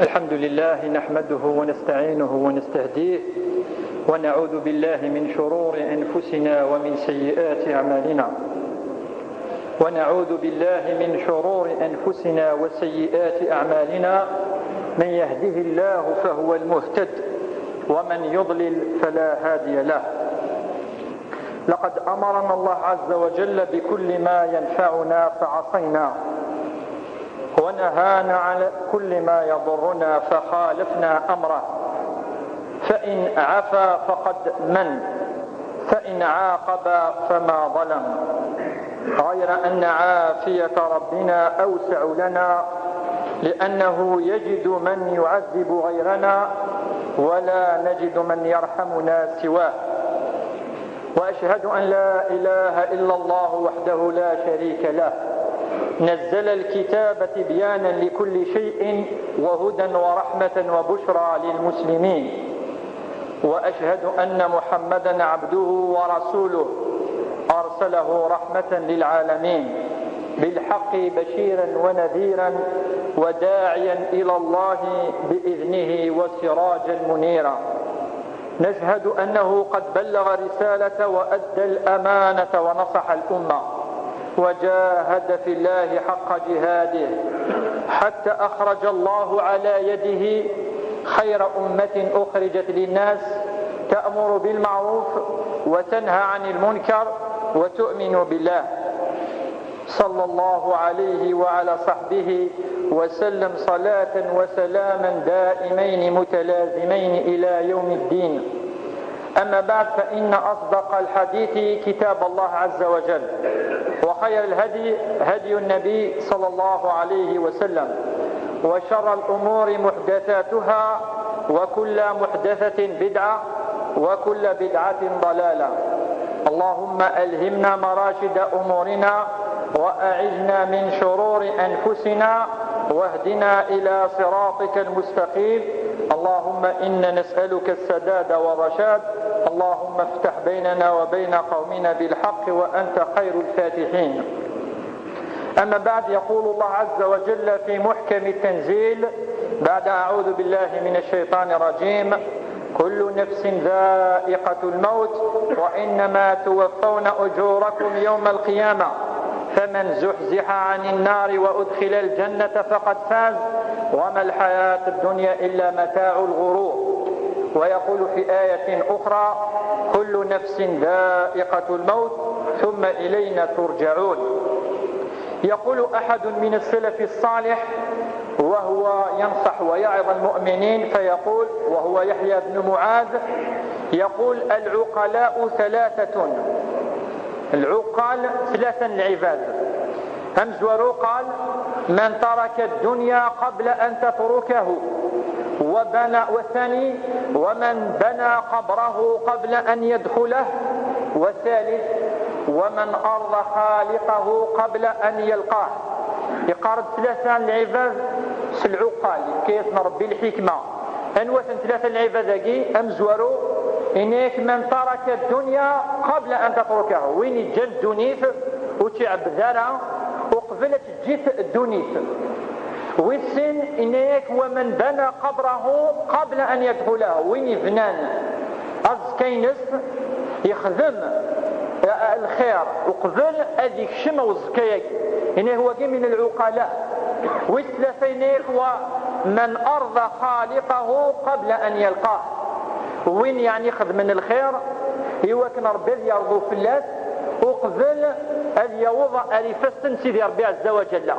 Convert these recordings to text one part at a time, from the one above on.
الحمد لله نحمده ونستعينه ونستهديه ونعوذ بالله من شرور أنفسنا ومن سيئات أعمالنا وسيئات أعمالنا من يهده الله فهو المهتد ومن يضلل فلا هادي له. لقد أمرنا الله عز وجل بكل ما ينفعنا فعصينا، ونهانا على كل ما يضرنا فخالفنا أمره، فإن عفا فقد من، فإن عاقب فما ظلم، غير أن عافية ربنا أوسع لنا، لأنه يجد من يعذب غيرنا ولا نجد من يرحمنا سواه. وأشهد أن لا إله إلا الله وحده لا شريك له، نزل الكتاب تبيانا لكل شيء وهدى ورحمة وبشرى للمسلمين. وأشهد أن محمدا عبده ورسوله أرسله رحمة للعالمين بالحق بشيرا ونذيرا وداعيا إلى الله بإذنه وسراجا منيرا. نشهد أنه قد بلغ رسالة وأدى الأمانة ونصح الأمة وجاهد في الله حق جهاده حتى أخرج الله على يده خير أمة أخرجت للناس، تأمر بالمعروف وتنهى عن المنكر وتؤمن بالله. صلى الله عليه وعلى صحبه وسلم صلاة وسلاما دائمين متلازمين إلى يوم الدين. أما بعد، فإن أصدق الحديث كتاب الله عز وجل، وخير الهدي هدي النبي صلى الله عليه وسلم، وشر الأمور محدثاتها، وكل محدثة بدعة، وكل بدعة ضلالة. اللهم ألهمنا مراشد أمورنا، وأعذنا من شرور أنفسنا، واهدنا إلى صراطك المستقيم. اللهم إنا نسألك السداد والرشاد. اللهم افتح بيننا وبين قومنا بالحق وأنت خير الفاتحين. أما بعد، يقول الله عز وجل في محكم التنزيل بعد أعوذ بالله من الشيطان الرجيم: كل نفس ذائقة الموت وإنما توفون أجوركم يوم القيامة فمن زحزح عن النار وأدخل الجنة فقد فاز وما الحياة الدنيا إلا متاع الغرور. ويقول في آية أخرى: كل نفس ذائقة الموت ثم إلينا ترجعون. يقول أحد من السلف الصالح وهو ينصح ويعظ المؤمنين فيقول، وهو يحيى بن معاذ، يقول: العقلاء ثلاثة. العقال ثلاثة العباد. همز ورقال: من ترك الدنيا قبل أن تتركه، والثاني ومن بنى قبره قبل أن يدخله، والثالث ومن أرض خالقه قبل أن يلقاه. يقارب ثلاثة العباد العقال كيف نربي الحكمة. أنوثن ثلاثة العباد هكي أمزورو إنك من ترك الدنيا قبل أن تتركه، وين يجل الدنيث وتعب ذرة وقبلت جيث الدنيث. والسن إنك ومن بنى قبره قبل أن يدخله، وين يفنان أزكينس يخدم الخير وقبل هذيك الشمع والزكاية. هنا هو من العقلاء. والثلاثين هو من أرضى خالقه قبل أن يلقاه، وين يعني يخدم من الخير هو كان ربي يرضو في الله وقبل أن يوضع ألفستن سيدي ربي عز وجل.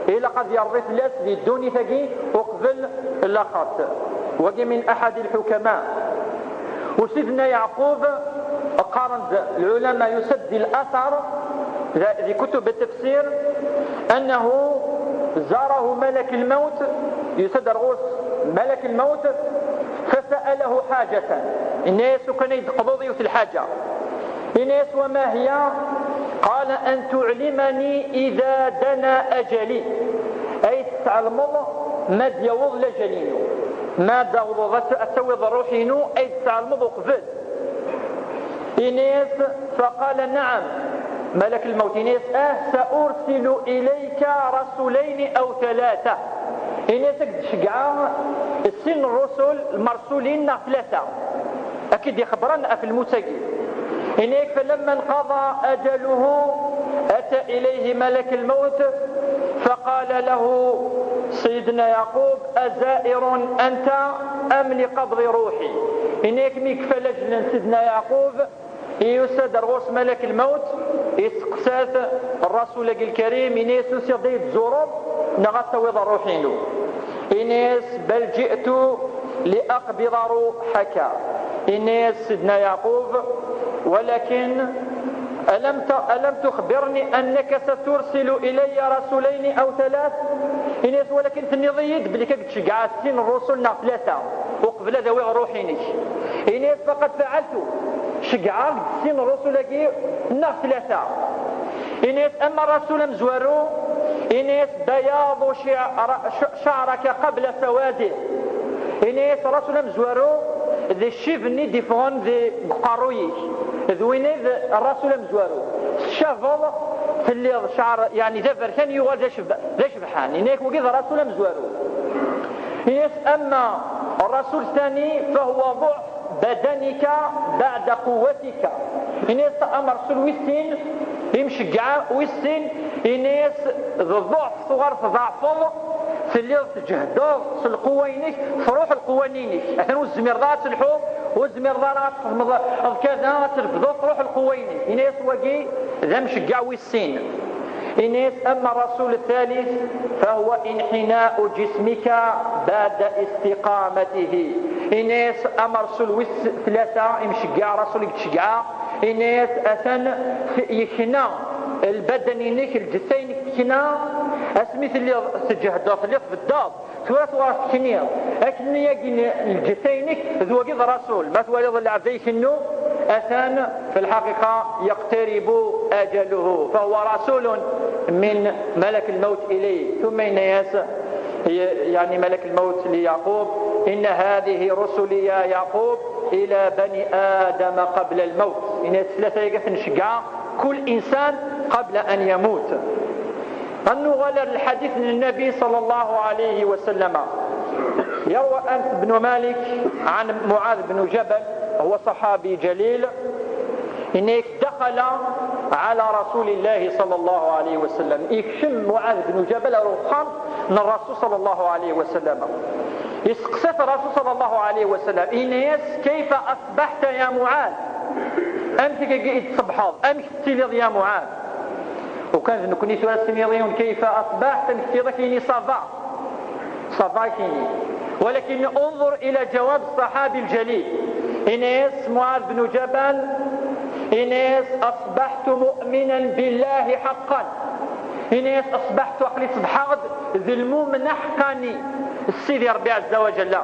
إلا قد يرضي في الله للدنيا ثقي وقبل اللقط. وقي من أحد الحكماء وسيدنا يعقوب قارن العلماء يسد الأثر في كتب التفسير أنه زاره ملك الموت، يسد رؤوس ملك الموت، فسأله حاجة. الناس كان يتقضوا في الحاجة. الناس وما هي؟ قال: أن تعلمني إذا دنا أجلي، أي تعلم ما ديوض لجلينو، ما داوض أسوي ضروحينو، أي تعلم قبل. الناس فقال: نعم. ملك الموت: الناس سأرسل إليك رسولين أو ثلاثة. إني تشجع السن الرسل المرسولين 3 أكيد يخبرنا في المتقي. إنيك فلما انقضى أجله أتى إليه ملك الموت فقال له سيدنا يعقوب أزائر أنت أم لقبض روحي؟ إنيك ميك فلجل سيدنا يعقوب يسد رغوص ملك الموت يسقسات الرسول الكريم إنيس يضيد زورب نغطى وضع روحينه إنيس بل جئت لأقبض روحك إنيس سيدنا يعقوب ولكن ألم تخبرني أنك سترسل إلي رسولين أو 3 إنيس ولكن في النضيد بلي كتشجع السين الرسل 3 وقبل ذوي روحيني إنيس فقد فعلت شجع السين الرسل كي 3 إنيس أما الرسول مزورو إنيس بياض شعرك قبل سواده إنيس رسول مزورو ذي الشيفني ديفون ذي قرويك ذويني الرسول مزورو الشافض في اللي شعر يعني ذفر كان يوال ذا شبحان إنيك وقيد الرسول مزورو إنيس أما الرسول الثاني فهو ضعف بدنك بعد قوتك إنيس أما الرسول ويسين يمشجع ويسين إنيس الضعف صغر في ضعفه في اللي تجهدوا في القوينك في روح القوانينك احنا والزميرضات الحب والزميرضات كذا ترفضوا في روح القوينك إنيس وقي ذا مشجع ويسين إنيس أما الرسول الثالث فهو انحناء جسمك بعد استقامته إنيس أما رسول 3 يمشجع رسول يتشجع إنيس أثن يكنا البدن إنك الجسينك كنا اسميت اللي تجهد في اللي في الدار ثلاث ورا كنيا لكن يجي الجسينك ذو قيد رسول ما تولد العبد يكنو أثان في الحقيقة يقترب أجله فهو رسول من ملك الموت إليه ثم إنياس يعني ملك الموت ليعقوب إن هذه رسلي يا يعقوب إلى بني آدم قبل الموت إن 3 يقف نشجع كل إنسان قبل أن يموت أنه غلر الحديث للنبي صلى الله عليه وسلم يروى أنس بن مالك عن معاذ بن جبل هو صحابي جليل إنه دخل على رسول الله صلى الله عليه وسلم يكشم معاذ بن جبل روحان من الرسول صلى الله عليه وسلم يسقسف الرسول صلى الله عليه وسلم إنيس كيف أصبحت يا معاذ أمتك قيد صبحاض أمك تليض يا معاذ وكان نكوني سؤال السميريون كيف أصبحت أمك كيني صبا كيني ولكن انظر إلى جواب الصحابي الجليل إنيس معاذ بن جبل إنيس أصبحت مؤمنا بالله حقا إنيس أصبحت أقلي صبحاض ذي المؤمن حقاني السيدي ربي عز وجل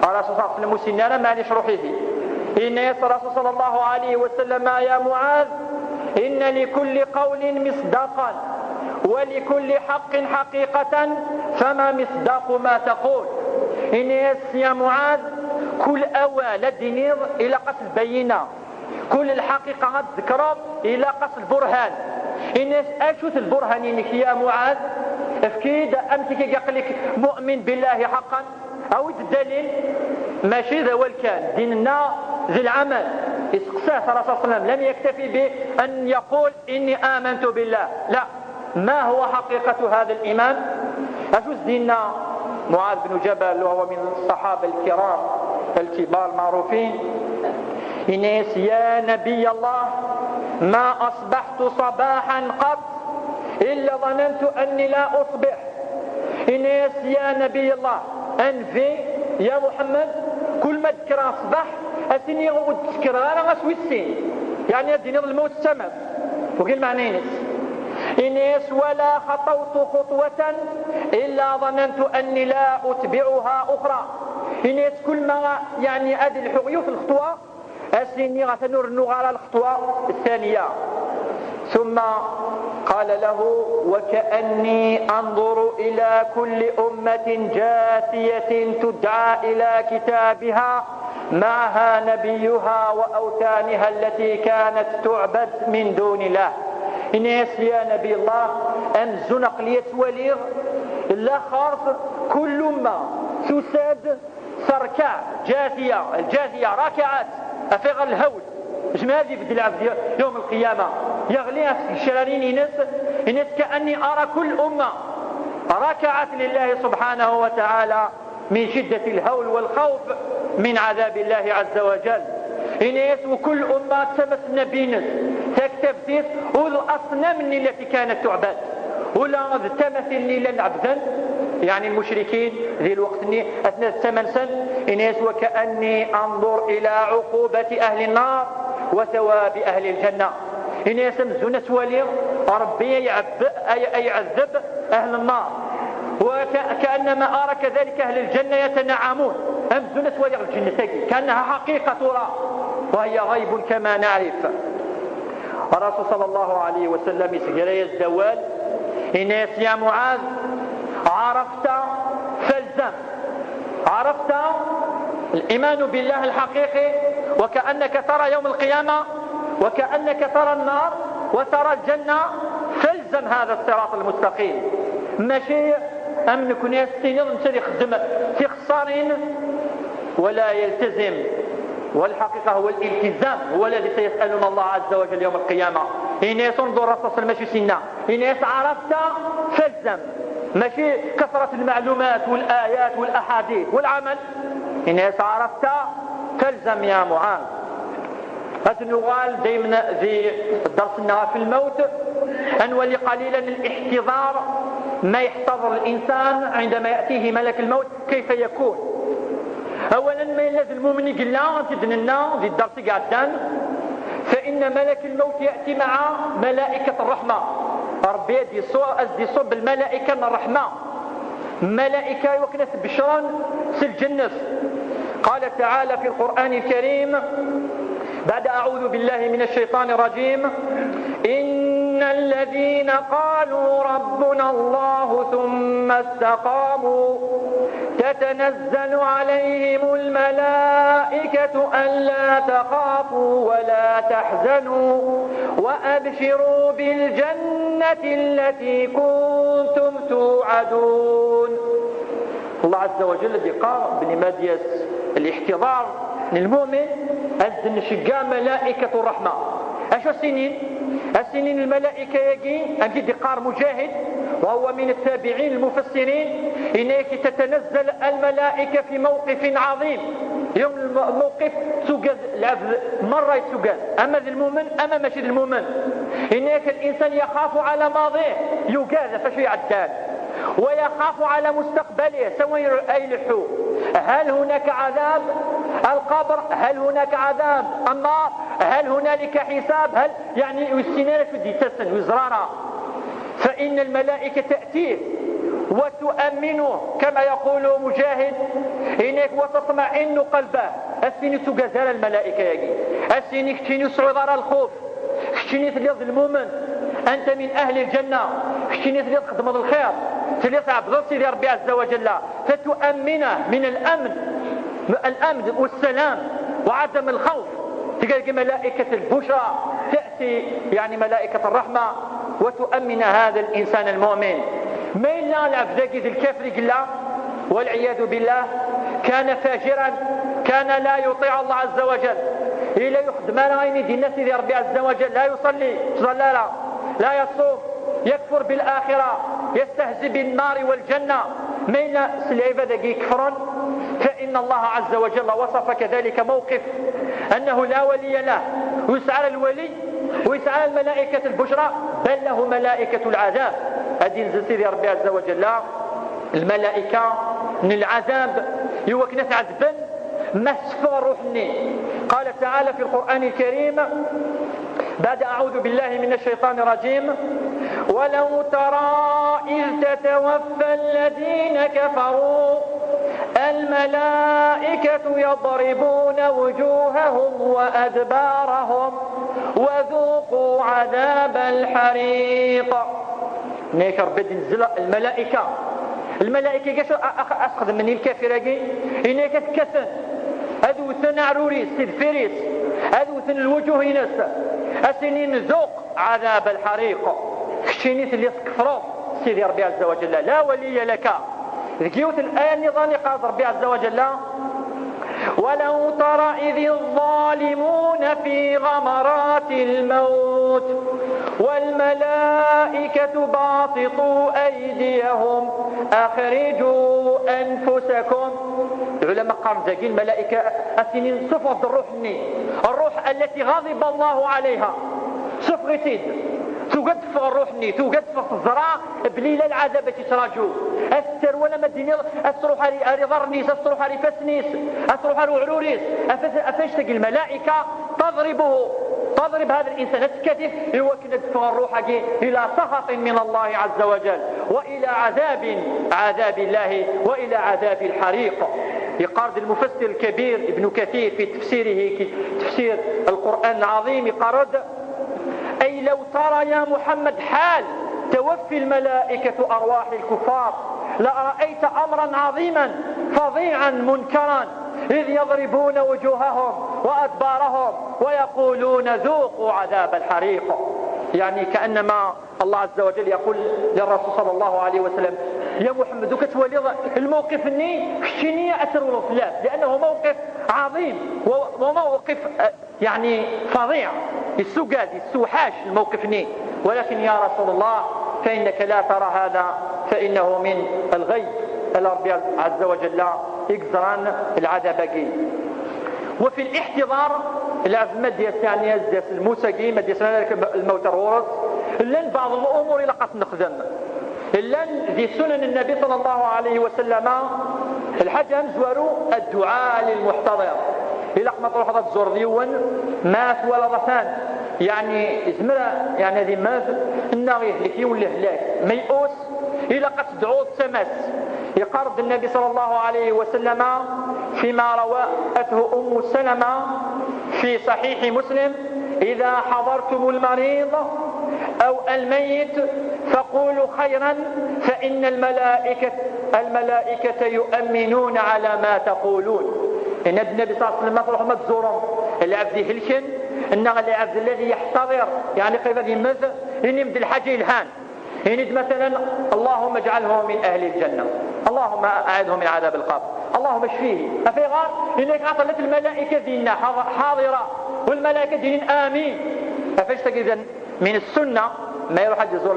الرسول صلى الله عليه وسلم سنانا معليش روحيه إنيس الرسول صلى الله عليه وسلم يا معاذ إن لكل قول مصداقا ولكل حق حقيقة فما مصداق ما تقول إنيس يا معاذ كل أوال الدنيا إلى قص البينة كل الحقيقة تذكر إلى قص البرهان إنيس أشوث البرهان إنك يا معاذ أفكيد أمسك يقلك مؤمن بالله حقا أو الدليل ماشي ذا والكان ديننا ذي العمل إسقساه صلى الله عليه وسلم لم يكتفي بأن يقول إني آمنت بالله لا ما هو حقيقة هذا الإيمان أجوز ديننا معاذ بن جبل وهو من الصحابة الكرام الكبار المعروفين إنيس يا نبي الله ما أصبحت صباحا قط إلا ظننت أني لا أصبح إنيس يا نبي الله أنفي يا محمد كل ما تذكر أصبح أسيني غود تذكر أنا غسوي السين يعني الدنيا الموت السماء وقيل معنى إنيس ولا خطوت خطوة إلا ظننت أني لا أتبعها أخرى إنيس كل ما يعني أدي الحقيو في الخطوة أسيني غتنور على الخطوة الثانية ثم قال له وكأني أنظر إلى كل أمة جاثية تدعى إلى كتابها معها نبيها وأوثانها التي كانت تعبد من دون الله إنيس يا نبي الله أمزن قلية وليغ الآخر كل أمة تساد سركع الجاثية راكعات أفغر الهول جمال يبدل العبد يوم القيامة يغلي الشرارين إنس كأني أرى كل أمة ركعت لله سبحانه وتعالى من شدة الهول والخوف من عذاب الله عز وجل. إنس وكل أمة تمسنا بينس تكتبتيس والأصنام التي كانت تعبد ولا التماثيل اللي نعبدن يعني المشركين ذي الوقت أثناء الثمان سن إنس وكأني أنظر إلى عقوبة أهل النار وثواب أهل الجنة. إنس مزونة ولي ربي يعذب أهل النار وكأنما أرى كذلك أهل الجنة يتنعمون أمزونة ولي الجنة كأنها حقيقة ترى وهي غيب كما نعرف. الرسول صلى الله عليه وسلم يسجري الزوال إنس يا معاذ عرفت فالزم عرفت الإيمان بالله الحقيقي وكأنك ترى يوم القيامة وكأنك ترى النار وترى الجنة فالزم هذا الصراط المستقيم ماشي أمن كن يستنيض نسال يخدم في خسارين ولا يلتزم والحقيقة هو الالتزام هو الذي سيسألنا الله عز وجل يوم القيامة. إناس انظر الرسول ماشي سنة إناس عرفت فالزم ماشي كثرة المعلومات والآيات والأحاديث والعمل إناس عرفت فالزم يا معاذ. نقال دائما في درسنا في الموت أنولي قليلا الاحتضار ما يحتضر الإنسان عندما يأتيه ملك الموت كيف يكون. أولا ما يلازم المؤمن يقول لا تدننا في الدرس قعدان فإن ملك الموت يأتي مع ملائكة الرحمة ربي يدي صب الملائكة من الرحمة ملائكة وكنت بشرا سالجنة. قال تعالى في القرآن الكريم بعد أعوذ بالله من الشيطان الرجيم إن الذين قالوا ربنا الله ثم استقاموا تتنزل عليهم الملائكة ألا تخافوا ولا تحزنوا وأبشروا بالجنة التي كنتم توعدون. الله عز وجل قال بنمادية الاحتضار للمؤمن أذن شقا ملائكة الرحمة. أشو السنين الملائكة يجي أنت دقار مجاهد وهو من التابعين المفسرين إنك تتنزل الملائكة في موقف عظيم يوم الموقف تسجد العبد مرة يتسجد أما ذي المؤمن أما ماشي المؤمن إنك الإنسان يخاف على ماضيه يجازى فشو يعدان ويخاف على مستقبله سواء يلحو هل هناك عذاب القبر هل هناك عذاب النار هل هنالك حساب هل يعني والسنانة تدي تسن وزرارة فإن الملائكة تأتيه وتؤمنه كما يقول مجاهد إنك وتطمئن قلبه السنين تجازل الملائكة يجي السنين كتيني صعدار الخوف كتيني تليض المؤمن أنت من أهل الجنة كتيني تليض خدمة الخير تليض عبد سيدي ربي عز وجل فتؤمنه من الأمن والسلام وعدم الخوف تلقى ملائكة البشرى تأتي يعني ملائكة الرحمة وتؤمن هذا الإنسان المؤمن. ما إلا العبد ذي الكافر قل والعياذ بالله كان فاجرا كان لا يطيع الله عز وجل إلا يخدم راين دي الناس ذي ربي عز وجل لا يصلي لا يصوم يكفر بالآخرة يستهزئ بالنار والجنة ما إلا العباد يكفرون فإن الله عز وجل وصف كذلك موقف أنه لا ولي له ويسعى الولي ويسعى الملائكة البشرى بل له ملائكة العذاب هذه نزل سيدي ربي عز وجل الملائكة من العذاب يوكنا عذبا ما سفر روحني. قال تعالى في القرآن الكريم بعد أعوذ بالله من الشيطان الرجيم ولو ترى إذ تتوفى الذين كفروا الملائكة يضربون وجوههم وأدبارهم وذوقوا عذاب الحريق. نيك ربي نزل الملائكة قاش أخذ مني الكافر إنك تكسن هذو ثن عروريس الفريس هذو ثن الوجوه ينس أسنين ذوق عذاب الحريق كشينيت اللي كفروا سيدي ربي عز وجل لا ولي لك. ذكيوت الآية النظام قال ربي عز وجل ولو ترى إذ الظالمون في غمرات الموت والملائكة باسطوا أيديهم أخرجوا أنفسكم. العلماء قالوا زاكي الملائكة أسنين صفة الروح التي غضب الله عليها. شوف غيتيد توقد في الروح توقد في الزراع بليلة العذاب تتراجو أستر ولا مديني أستروح هاري ضرنيس أستروح هاري فسنيس أستروح هاري وعروريس أفاش تقي الملائكة تضرب هذا الإنسان الكتف يوكد في الروح إلى سخط من الله عز وجل وإلى عذاب الله وإلى عذاب الحريق. يقارد المفسر الكبير ابن كثير في تفسيره تفسير القرآن العظيم يقارد أي لو ترى يا محمد حال توفي الملائكة أرواح الكفار لرأيت أمرا عظيما فظيعا منكرا إذ يضربون وجوههم وأدبارهم ويقولون ذوقوا عذاب الحريق. يعني كأنما الله عز وجل يقول للرسول صلى الله عليه وسلم يا محمد كتولي الموقف الشينية أثر الخلاف لأنه موقف عظيم وموقف يعني فظيع السوحاش الموقف ولكن يا رسول الله فإنك لا ترى هذا فإنه من الغيب الرب عز وجل يقزران العذاب. وفي الاحتضار العزمة ديال الثانية ديال الموسى ما ديال الموت الورث لن بعض الأمور إلا قد نخدم لن ذي سنن النبي صلى الله عليه وسلم الحاجة مزوارو الدعاء للمحتضر إلا ما تروح هذا تزور ديوان مات ولا ضفان يعني زمرة يعني هذه مات النغيه لكي ولا هلاك ميؤوس إلا قد تدعو التماس. يقرض النبي صلى الله عليه وسلم فيما رواته أم سلمة في صحيح مسلم إذا حضرتم المريض أو الميت فقولوا خيرا فإن الملائكة يؤمنون على ما تقولون. إن النبي صلى الله عليه وسلم تروح ما تزورهم العبد هلكن إنه العبد الذي يحتضر يعني قيل ذي ماذا إن يمد الحاجة الهان إن مثلا اللهم اجعله من أهل الجنة اللهم أعذه من عذاب القبر اللهم اشفيه أفيغار إنك عطلت الملائكة دينا حاضرة والملائكة دين آمين. أفاش تقول من السنة ما يروح يزور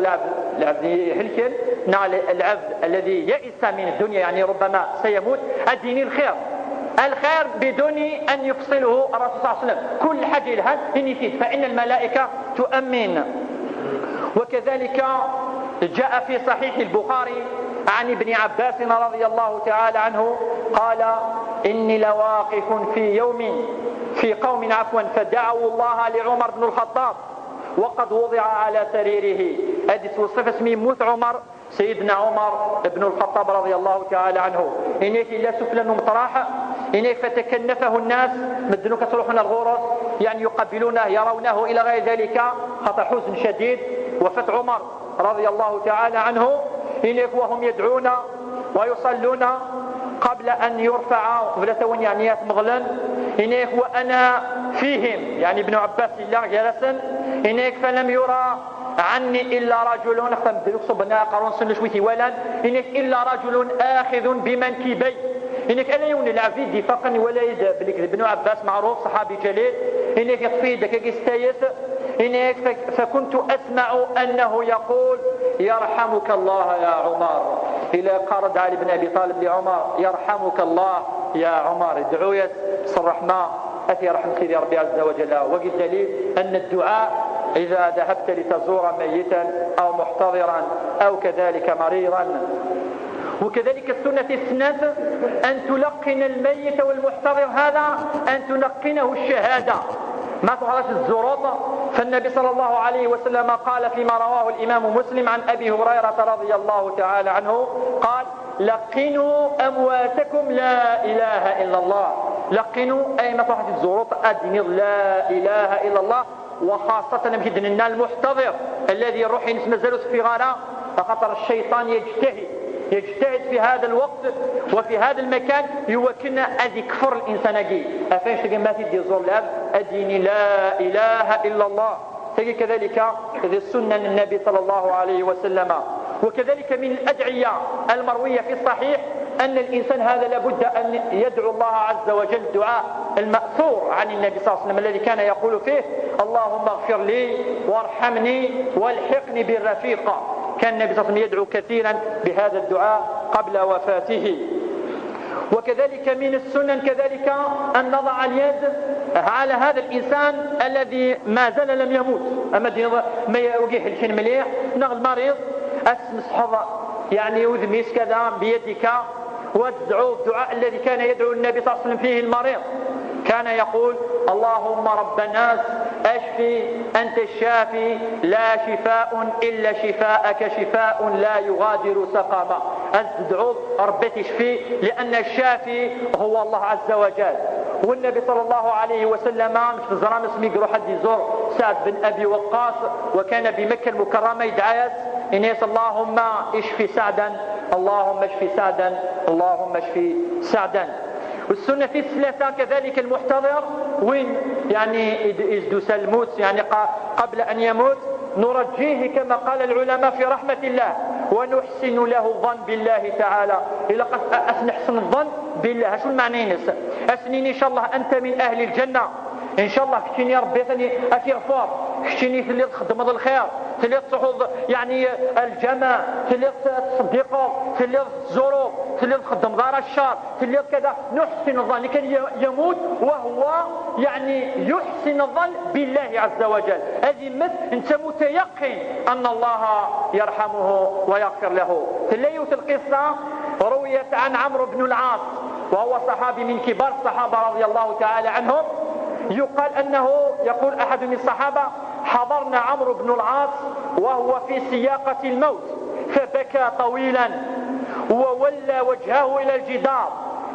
العبد هلكن العبد الذي يئس من الدنيا يعني ربما سيموت الدين الخير بدون أن يفصله الرسول صلى الله عليه وسلم كل حاجة لها يفيد فإن الملائكة تؤمن. وكذلك جاء في صحيح البخاري عن ابن عباس رضي الله تعالى عنه قال إني لواقف في قوم فدعوا الله لعمر بن الخطاب وقد وضع على سريره أدس وصف اسمه موت عمر سيدنا عمر بن الخطاب رضي الله تعالى عنه إنك لا سفلا مطراح إنك فتكنفه الناس مدنوك تروحون الغرس يعني يقبلونه يرونه إلى غير ذلك خطأ حزن شديد وفاة عمر رضي الله تعالى عنه إنك وهم يدعون ويصلون قبل أن يرفع قبل ثواني يعني مغلن إنك وأنا فيهم يعني ابن عباس الله جلسا إنك فلم يرى عني إلا رجل نختم دلوك صبنا قرون سنة شويتي ولا إنك إلا رجل آخذ بمنكبي إنك ألا يون العبيد دفاقا وليد ابن عباس معروف صحابي جليل إنك يطفيد كيستيس إنك فكنت أسمع أنه يقول يرحمك الله يا عمر إلى قارد علي بن أبي طالب لعمر يرحمك الله يا عمر ادعو يس الرحمة أتي رحمة سيدي ربي عز وجل. وقد دليل أن الدعاء إذا ذهبت لتزور ميتا أو محتضرا أو كذلك مريضا. وكذلك السنة الثالث أن تلقن الميت والمحتضر هذا أن تلقنه الشهادة ما تحرش الزروط. فالنبي صلى الله عليه وسلم قال فيما رواه الإمام مسلم عن أبي هريرة رضي الله تعالى عنه قال لقنوا أمواتكم لا إله إلا الله. لقنوا أي ما تحرش الزروط أدني لا إله إلا الله وخاصة بجدنا المحتضر الذي يروح ينسمزل في غارة فخطر الشيطان يجتهد في هذا الوقت وفي هذا المكان يوكلنا أذي كفر الإنسان جي أفاش تجي ما تدي زور الأب أديني لا إله إلا الله تجي كذلك ذي السنة النبي صلى الله عليه وسلم. وكذلك من الأدعية المروية في الصحيح أن الإنسان هذا لابد أن يدعو الله عز وجل الدعاء المأثور عن النبي صلى الله عليه وسلم الذي كان يقول فيه: اللهم اغفر لي وارحمني والحقني بالرفيق. كان النبي صلى الله عليه وسلم يدعو كثيرا بهذا الدعاء قبل وفاته. وكذلك من السنن كذلك أن نضع اليد على هذا الإنسان الذي ما زال لم يموت، أما ما يوجيه الحين مليح نغ المريض أسمسحظ يعني وذميس كذا بيدك وادعو الدعاء الذي كان يدعو النبي صلى الله عليه وسلم فيه المريض. كان يقول: اللهم رب الناس أشفي أنت الشافي لا شفاء إلا شفاءك شفاء لا يغادر سقما. أدعو ربي تشفي لأن الشافي هو الله عز وجل. والنبي صلى الله عليه وسلم مش في زرام اسمي يقولوا حد يزور سعد بن أبي وقاص وكان بمكة المكرمة يدعيس إنيس: اللهم اشفي سعدا، اللهم اشفي سعدا، اللهم اشفي سعدا. والسنة في الثلاثة كذلك المحتضر وين يعني يجدوس الموت يعني قبل أن يموت نرجيه كما قال العلماء في رحمة الله ونحسن له الظن بالله تعالى. إلا نحسن الظن بالله شو المعنى ينسى أسنين إن شاء الله أنت من أهل الجنة إن شاء الله. كتيني يا ربي ثاني أتغفر، كتيني ثلي تخدم هذا الخير، ثلي تصحوض يعني الجماع، ثلي تصدقوا، ثلي تزوروا، ثلي تخدم دار الشر، ثلي كذا. نحسن الظن كان يموت وهو يعني يحسن الظن بالله عز وجل. هذه مثل أنت متيقن أن الله يرحمه ويغفر له. ثليوت القصة رويت عن عمرو بن العاص وهو صحابي من كبار الصحابة رضي الله تعالى عنهم. يقال أنه يقول أحد من الصحابة: حضرنا عمرو بن العاص وهو في سياقة الموت فبكى طويلا وولى وجهه إلى الجدار.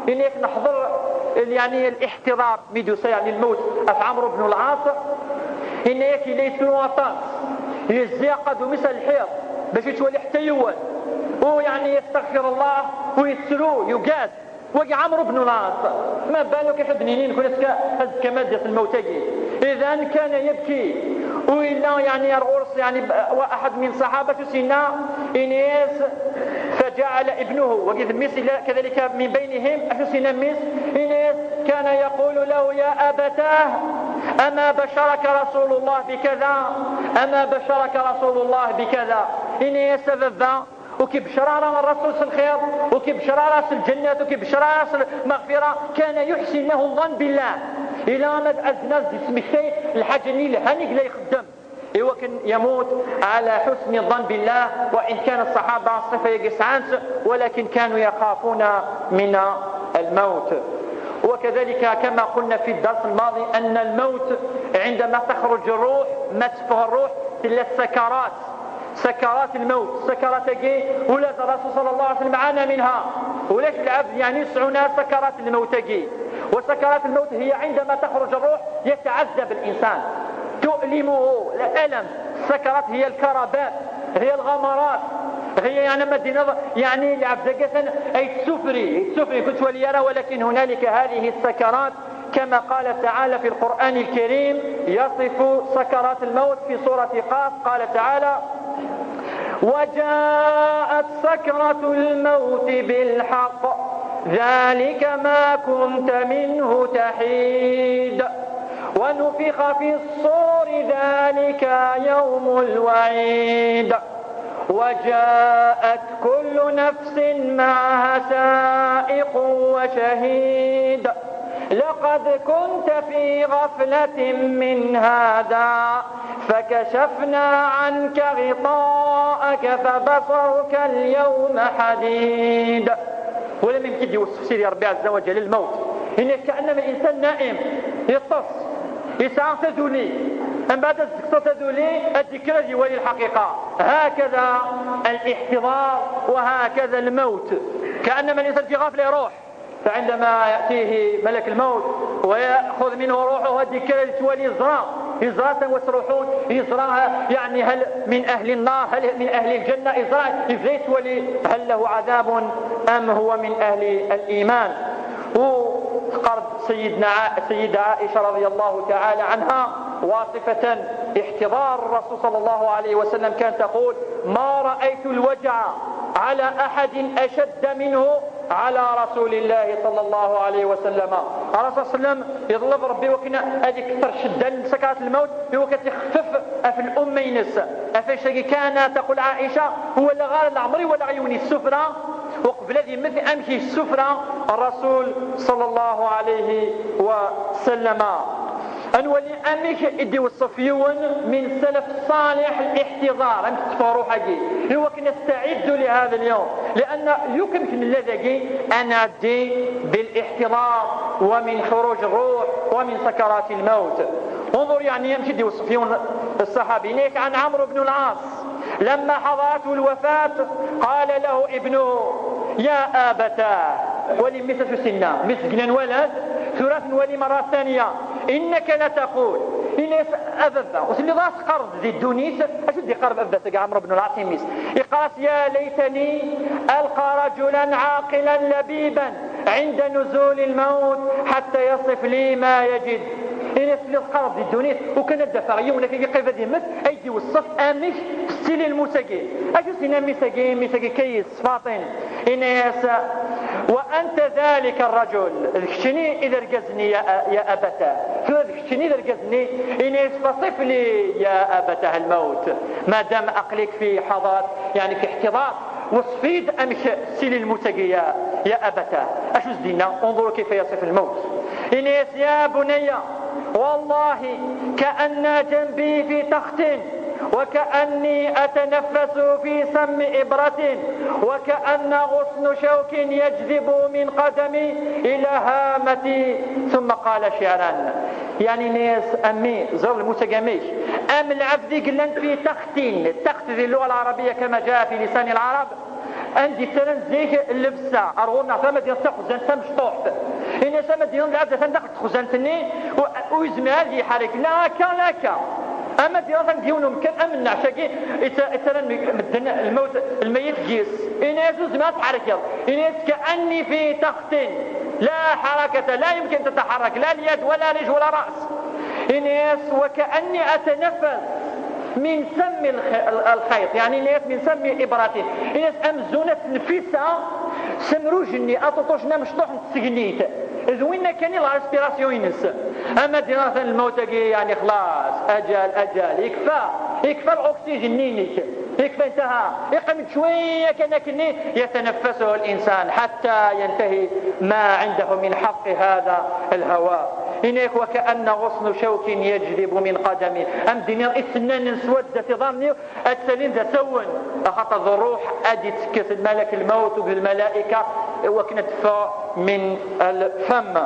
إنك نحضر يعني الاحتضار ميدوسا يعني الموت في عمرو بن العاص إنك ليس وطاس يزيقظ مثل الحيط باش يتولي حتى يول ويعني يستغفر الله ويسلو يقاد. وقع عمرو بن العاص ما بالك احد بنينين كنا كمادة الموتى. إذا كان يبكي وإلا يعني الغرس يعني واحد من صحابة سيدنا إنيس فجعل ابنه وقيد ميس كذلك من بينهم سيدنا ميس إنيس كان يقول له: يا أبتاه أما بشرك رسول الله بكذا، أما بشرك رسول الله بكذا. إنيس سبب وكبشرى الرسول في الخير وكبشرى راس الجنة وكبشرى راس المغفرة. كان يحسن له الظن بالله إلى ما أزناز اسمه الحاجة اللي هنيك لا يخدم إيوا كان يموت على حسن الظن بالله. وإن كان الصحابة صفة يقسعنت ولكن كانوا يخافون من الموت. وكذلك كما قلنا في الدرس الماضي أن الموت عندما تخرج الروح ما تفه الروح إلا السكرات، سكرات الموت. سكرات جي ولا الرسول صلى الله عليه وسلم عانى منها ولاش العبد يعني يسعنا سكرات الموت جي. وسكرات الموت هي عندما تخرج الروح يتعذب الإنسان تؤلمه الألم. السكرات هي الكربات هي الغمرات هي يعني مدينة يعني العبد قسن أي تسفري كنت وليرى. ولكن هنالك هذه السكرات كما قال تعالى في القرآن الكريم يصف سكرات الموت في سورة قاف. قال تعالى: وجاءت سكرة الموت بالحق ذلك ما كنت منه تحيد ونفخ في الصور ذلك يوم الوعيد وجاءت كل نفس معها سائق وشهيد لقد كنت في غفلة من هذا فكشفنا عنك غطاءك فبصرك اليوم حديد. ولم يمكن يوصف سير يا ربي عز وجل الموت إنه كأنما الإنسان نائم يطف يسعى تذولي أم بعد الزكسة تذولي الذكرى يولي الحقيقة. هكذا الاحتضار وهكذا الموت كأنما الإنسان في غفلة يروح. فعندما يأتيه ملك الموت ويأخذ منه روحه الذكرى تولي يزرع وسروحون يزرعها يعني هل من أهل النار هل من أهل الجنة يزرع إذا ولي هل له عذاب أم هو من أهل الإيمان. وقرب سيدة عائشة رضي الله تعالى عنها واصفة احتضار الرسول صلى الله عليه وسلم كان تقول: ما رأيت الوجع على أحد أشد منه على رسول الله صلى الله عليه وسلم. الرسول صلى الله عليه وسلم يطلب ربي وكنا هذيك كثر شدة لسكرات الموت هو كتخفف في الأمة ينس أفاش كان تقول عائشة هو لا غار العمري ولا عيوني السفرة وقبل ذي مثل أمشي السفرة الرسول صلى الله عليه وسلم. أنولي أميك إدي والصفيون من سلف صالح الاحتضار أم تفارو حقي هو كنا نستعد لهذا اليوم لأن يمكن الذي أنا دي بالاحتضار ومن خروج الروح ومن سكرات الموت. انظر يعني يمشي إدي والصفيون الصحابي نيك عن عمرو بن العاص لما حضرته الوفاة قال له ابنه: يا آبتاه ولي مثل سنة مثل ولد ثلاث ولي مرة ثانية إنك لتقول إنس أبدا وسلي ضاس قرض ذي الدونيس أشد دي قرب أبدا سقى عمرو بن العاص يميس يقاس: يا ليتني ألقى رجلا عاقلا لبيبا عند نزول الموت حتى يصف لي ما يجد. إنس اللي قرض ذي الدونيس وكان الدفع يوم لك يقف ذي مس أيدي والصف أمش ستيل المساقين أشو سينا مساقين كيس فاطن إنس وأنت ذلك الرجل ذكشني إذا رقزني يا أبتاه ذكشني إذا رقزني إنس فصف لي يا أبتاه الموت ما دام أقلك في حضار يعني في احتضار وصفيد أمش سيل المساقي يا أبتاه أشو زدينا انظروا كيف يصف الموت. إنس يا بني والله كأن جنبي في تخت وكأني أتنفس في سم إبرة وكأن غصن شوك يجذب من قدمي إلى هامتي. ثم قال شعرا يعني ناس أمي زر المتقاميش أم العبد قلن في تختين تخت ذي اللغة العربية كما جاء في لسان العرب عندي ترن زيك اللبسة أرغونا فما دينا تخزن تمشطوحت إن سما دينا العبد تندخل تخزنتني ويزمال لي حرك لا أما دينا ديونهم كان أمن عشاقي ترن الموت الميت جيس إن يسوس ما تحرك إن كأني في تخت لا حركة لا يمكن تتحرك لا اليد ولا رجل ولا رأس. إن وكأني أتنفس من سم الخيط يعني ناس من سم إبراتين ناس أمزونة نفسها سمروجني أطوطوشنا مشطوح نتسجنيت ذوينا كان الاسبيراسيون ينس أما دراسة الموت يعني خلاص أجل يكفى الأكسجين نينيك يكفى انتهى يقمد شوية كأنك يتنفسه الإنسان حتى ينتهي ما عنده من حق هذا الهواء. إنك وكأن غصن شوك يجذب من قدمي أم دنيا إثنان سودة ظني أتسلين ذا سون أخطى الروح أدي تكس الملك الموت بالملائكة وكنت من الفم.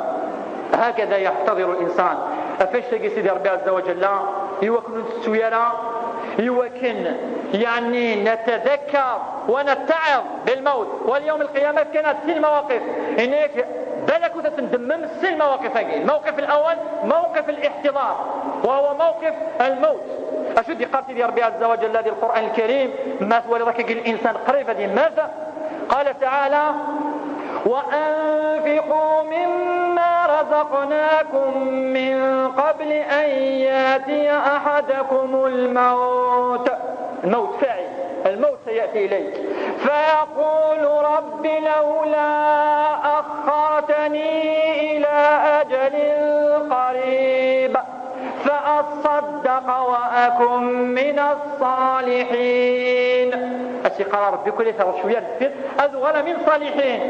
هكذا يحتضر الإنسان. أفش تجي سيدي ربي عز وجل يوكن السيارة يوكن يعني نتذكر ونتعظ بالموت واليوم القيامة كانت ست مواقف إنك بلك وتتندمم ست مواقف. الموقف الأول موقف الاحتضار وهو موقف الموت. أشد قاتل يا ربي عز وجل هذا القرآن الكريم ما ولذلك الإنسان قريب هذه ماذا قال تعالى: وأنفقوا مما رزقناكم من قبل أن يأتي أحدكم الموت فاعل الموت سيأتي إليك فيقول رب لولا أخرتني إلى أجل قريب فأصدق وأكن من الصالحين. قال ربي كل ثلاث شوية أذغل من صالحين.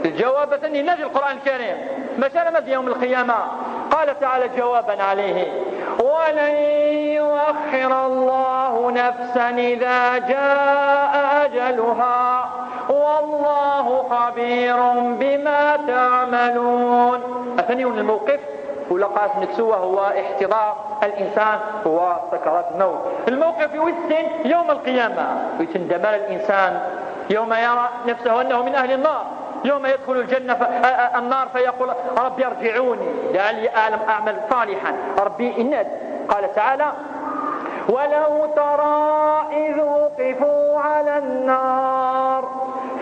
الجواب ثاني نجي القرآن الكريم مثلا يوم القيامة قال تعالى جوابا عليه: ولن يؤخر الله نفسا إذا جاء أجلها والله خبير بما تعملون. الثاني الموقف ولقاس نتسوى هو احتضار الإنسان هو سكرات الموت. الموقف يوسن يوم القيامة ويتندمر الإنسان يوم يرى نفسه أنه من أهل النار يوم يدخل النار فيقول ربي ارجعوني لعلي أعمل صالحا ربي إند. قال تعالى: ولو ترى إذ وقفوا على النار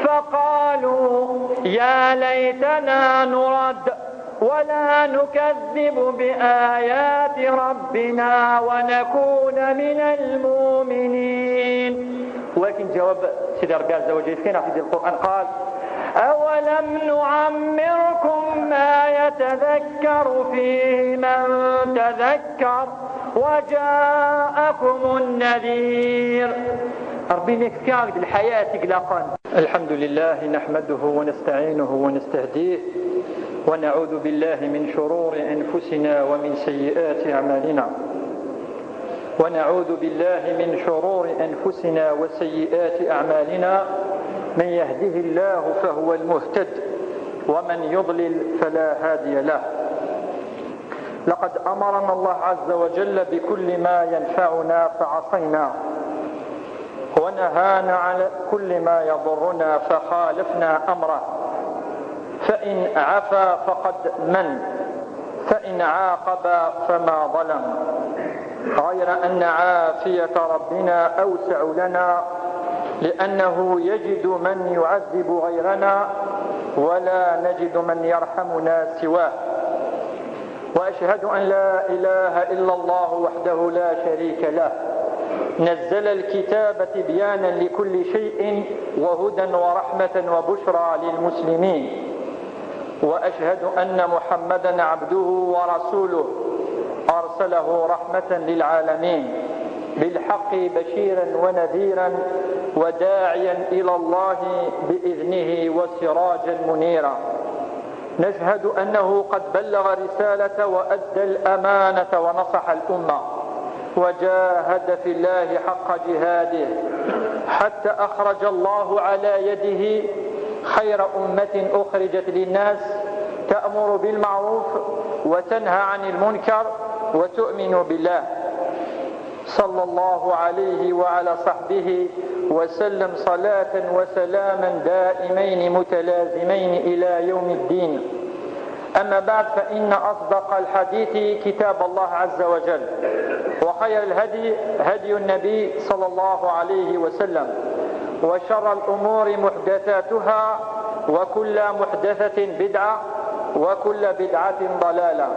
فقالوا يا ليتنا نرد ولا نكذب بآيات ربنا ونكون من المؤمنين. ولكن جواب سيدي ربي عز وجل فينا في القرآن قال: أولم نعمركم ما يتذكر فيه من تذكر وجاءكم النذير. ربي نكفي عقد الحياة قلقا. الحمد لله نحمده ونستعينه ونستهديه ونعوذ بالله من شرور أنفسنا ومن سيئات أعمالنا وسيئات أعمالنا. من يهده الله فهو المهتد ومن يضلل فلا هادي له. لقد أمرنا الله عز وجل بكل ما ينفعنا فعصينا، ونهانا على كل ما يضرنا فخالفنا أمره. فإن عفا فقد من، فإن عاقب فما ظلم. غير أن عافية ربنا أوسع لنا، لأنه يجد من يعذب غيرنا ولا نجد من يرحمنا سواه. وأشهد أن لا إله إلا الله وحده لا شريك له، نزل الكتاب تبيانا لكل شيء وهدى ورحمة وبشرى للمسلمين. وأشهد أن محمدا عبده ورسوله أرسله رحمة للعالمين، بالحق بشيرا ونذيرا وداعيا إلى الله بإذنه وسراجا منيرا. نشهد أنه قد بلغ الرسالة وأدى الأمانة ونصح الأمة وجاهد في الله حق جهاده حتى أخرج الله على يده خير أمة أخرجت للناس، تأمر بالمعروف وتنهى عن المنكر وتؤمن بالله. صلى الله عليه وعلى صحبه وسلم صلاة وسلاما دائمين متلازمين إلى يوم الدين. أما بعد، فإن أصدق الحديث كتاب الله عز وجل، وخير الهدي هدي النبي صلى الله عليه وسلم، وشر الأمور محدثاتها، وكل محدثة بدعة، وكل بدعة ضلالة.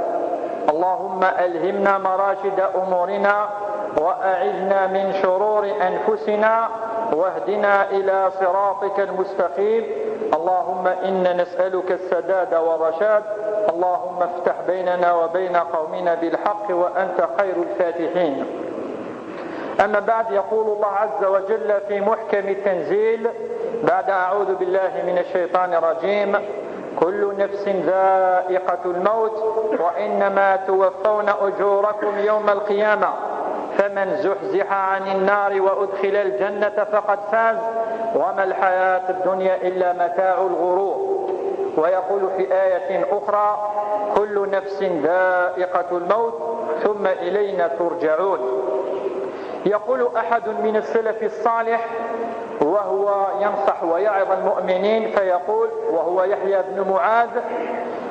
اللهم ألهمنا مراشد أمورنا، وأعذنا من شرور أنفسنا، واهدنا إلى صراطك المستقيم. اللهم إنا نسألك السداد والرشاد. اللهم افتح بيننا وبين قومنا بالحق وأنت خير الفاتحين. أما بعد، يقول الله عز وجل في محكم التنزيل بعد أعوذ بالله من الشيطان الرجيم: كل نفس ذائقة الموت وإنما توفون أجوركم يوم القيامة فمن زحزح عن النار وأدخل الجنة فقد فاز وما الحياة الدنيا إلا متاع الغرور. ويقول في آية أخرى: كل نفس ذائقة الموت ثم إلينا ترجعون. يقول أحد من السلف الصالح وهو ينصح ويعظ المؤمنين فيقول، وهو يحيى بن معاذ،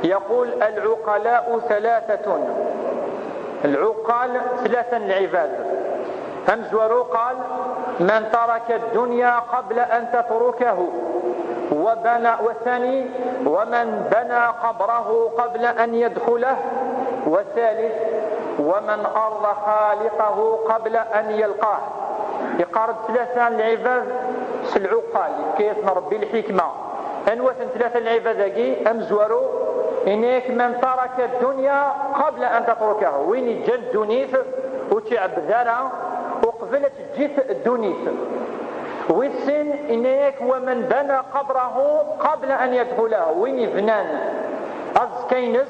يقول: العقلاء ثلاثة. العقال ثلاثة العباد. همز ورقال: من ترك الدنيا قبل أن تتركه، والثاني ومن بنى قبره قبل أن يدخله، والثالث ومن أرض خالقه قبل أن يلقاه. يقارب ثلاثة العباد العقال كيف ربي الحكمة أنوثن ثلاثة العباد أمزورو إنك من ترك الدنيا قبل أن تتركه، وين جا الدنيث وتعب ذرة وقبلت جيث الدنيث. والسن إنك ومن بنى قبره قبل أن يدخله، وين فنان أزكينس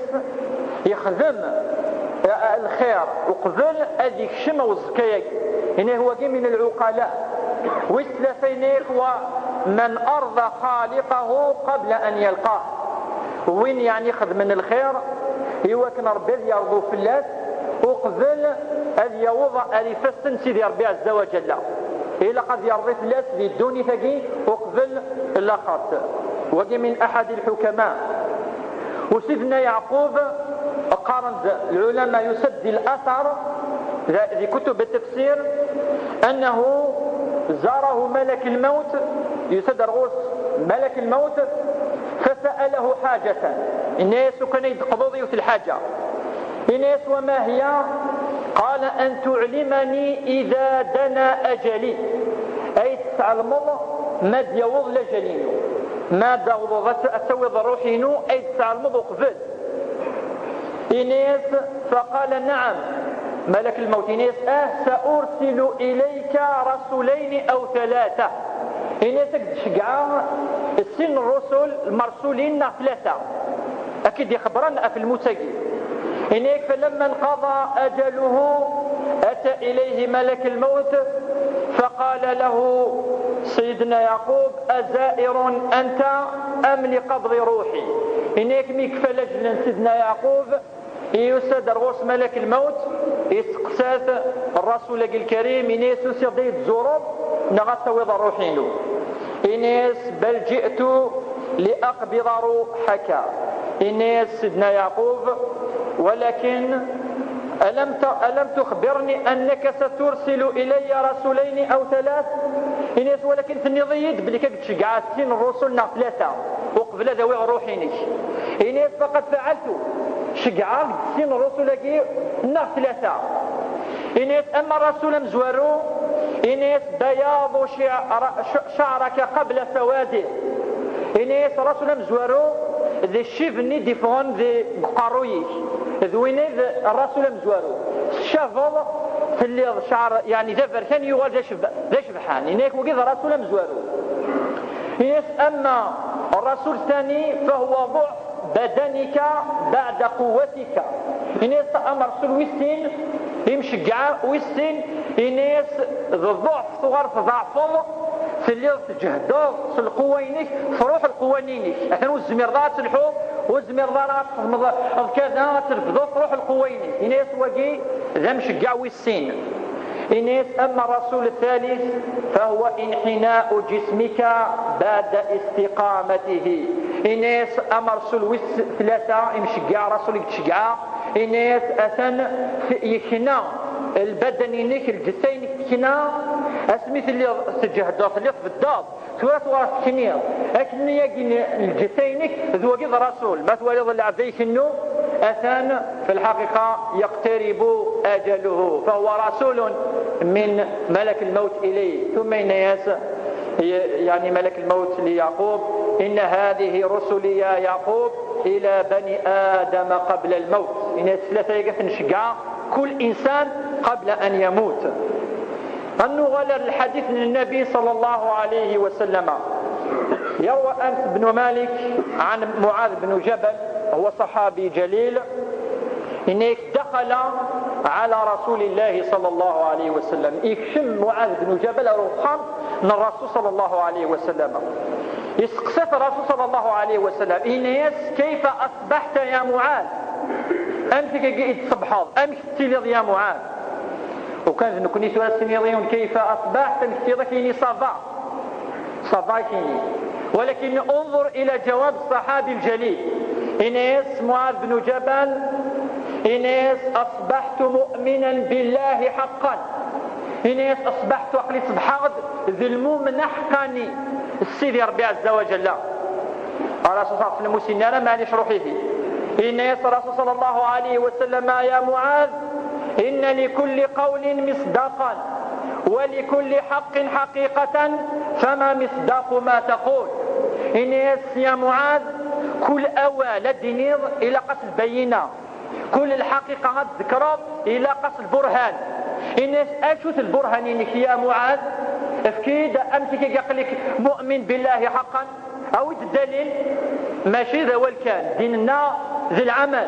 يخدم الخير وقبل هذيك الشمع والزكاية، إنه هو من العقلاء. والثلاثينيك ومن أرضى خالقه قبل أن يلقاه، وين يعني خذ من الخير هو كان ربي يرضو في الله وقبل أن يوضع ألفستن سيدي ربي عز وجل إلا قد يرضي في الله للدوني ثقي وقبل اللقط. وقي من أحد الحكماء وسيدنا يعقوب قارن العلماء يسد الأثر في كتب التفسير أنه زاره ملك الموت، يسد رؤوس ملك الموت فسأله حاجة، الناس كان يدقضوا ذي الحاجة الناس وما هي؟ قال أن تعلمني إذا دنا أجلي، أي تعلمض ما ديوض لجلينو ما داوض أتوض روحينو، أي تعلمض قبل إناس. فقال نعم ملك الموت إناس سأرسل إليك رسولين أو ثلاثة. إناس شقعا السن الرسل المرسولين ثلاثة أكيد يخبرنا في المتقي إناك. فلما انقضى أجله أتى إليه ملك الموت فقال له سيدنا يعقوب أزائر أنت أم لقبض روحي؟ إناك ميكفى لجل سيدنا يعقوب يسد رغوص ملك الموت يسقسات الرسول الكريم إناس يسير الزرب نغطى وضع روحينو إناس بل جئت لأقبض روحك إناس سيدنا يعقوب ولكن ألم تخبرني أنك سترسل إلي رسولين أو ثلاث؟ إناس ولكن في النضيد بلي كنت شقعت سين الرسل ثلاثة وقبل ذوي روحينك إناس فقد فعلت شقعت سين الرسل ثلاثة إناس. أما الرسول مزورو إناس بياض شعرك قبل سواده إناس الرسول مزورو ذي الشيفني ديفون ذي قارويك ذويني الرسول مزورو شافض في اللي شعر يعني ذفر كان يوال ذا شبحان إناك وقيد الرسول مزورو إناس. أما الرسول الثاني فهو ضعف بدنك بعد قوتك إناس. أما الرسول ويسين يمشقع ويسين إناس الضعف صغر في ضعفه في اللي تجهدوا في القوينك في روح القوانينك أثنو الزميرضات تلحو والزميرضات كذا ترفضوا في روح القوينك إناس وقي ذا مشقع ويسين إناس. أما الرسول الثالث فهو انحناء جسمك بعد استقامته إناس. أما رسول ثلاثة يمشقع رسول يتشقع إناس أثن يكنا البدن إنك الجسين كنا أسميت اللي تجهد اللي في الدار ثلاث ورث كنير لكن يجي الجسينك ذو قيد رسول ما تولد العبد يكنو أثان في الحقيقة يقترب أجله فهو رسول من ملك الموت إليه. ثم الناس يعني ملك الموت ليعقوب إن هذه رسلي يا يعقوب إلى بني آدم قبل الموت. الناس ثلاثة يقف نشقع كل إنسان قبل أن يموت. أنه غلر الحديث من النبي صلى الله عليه وسلم. يروى أنس بن مالك عن معاذ بن جبل هو صحابي جليل إنه دخل على رسول الله صلى الله عليه وسلم يكشم معاذ بن جبل روحان من الرسول صلى الله عليه وسلم يسقسف الرسول صلى الله عليه وسلم إنيس كيف أصبحت يا معاذ أمسك قيد صبحاض أمسك يا معاذ وكان نكوني سؤال سنيضيون كيف أصبحت أمسك كيني صبا كيني ولكن انظر إلى جواب الصحابي الجليل إنيس معاذ بن جبل إنيس أصبحت مؤمنا بالله حقا إنيس أصبحت أقلي صبحاض ذي المؤمن حقاني السيدي ربي عز وجل. الرسول صلى الله عليه وسلم أنا مانيش روحي فيه إنيس الرسول صلى الله عليه وسلم يا معاذ إن لكل قول مصداقا ولكل حق حقيقة فما مصداق ما تقول. إنيس يا معاذ كل أول الدنير إلى قص البينة كل الحقيقة الذكرى إلى قص البرهان. إنيس أشوث البرهان إنك يا معاذ أفكيد أمسك يقلك مؤمن بالله حقا أو الدليل ماشي ذا والكان ديننا ذي العمل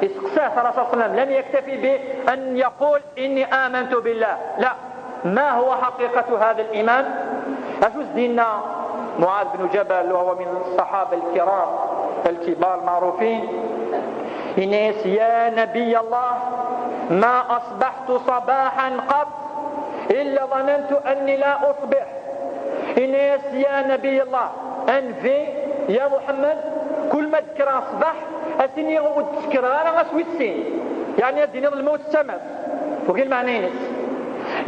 اسقساه صلى الله عليه وسلم لم يكتفي بأن يقول إني آمنت بالله لا ما هو حقيقة هذا الإيمان أشوث ديننا معاذ بن جبل وهو من الصحابة الكرام الكبار المعروفين إنيس يا نبي الله ما أصبحت صباحا قط إلا ظننت أني لا أصبح. إنيس يا نبي الله أنفي يا محمد كل ما ذكر أصبح أسني غود تذكر أنا غسوي السين يعني الدين الموت السماء وقيل معنى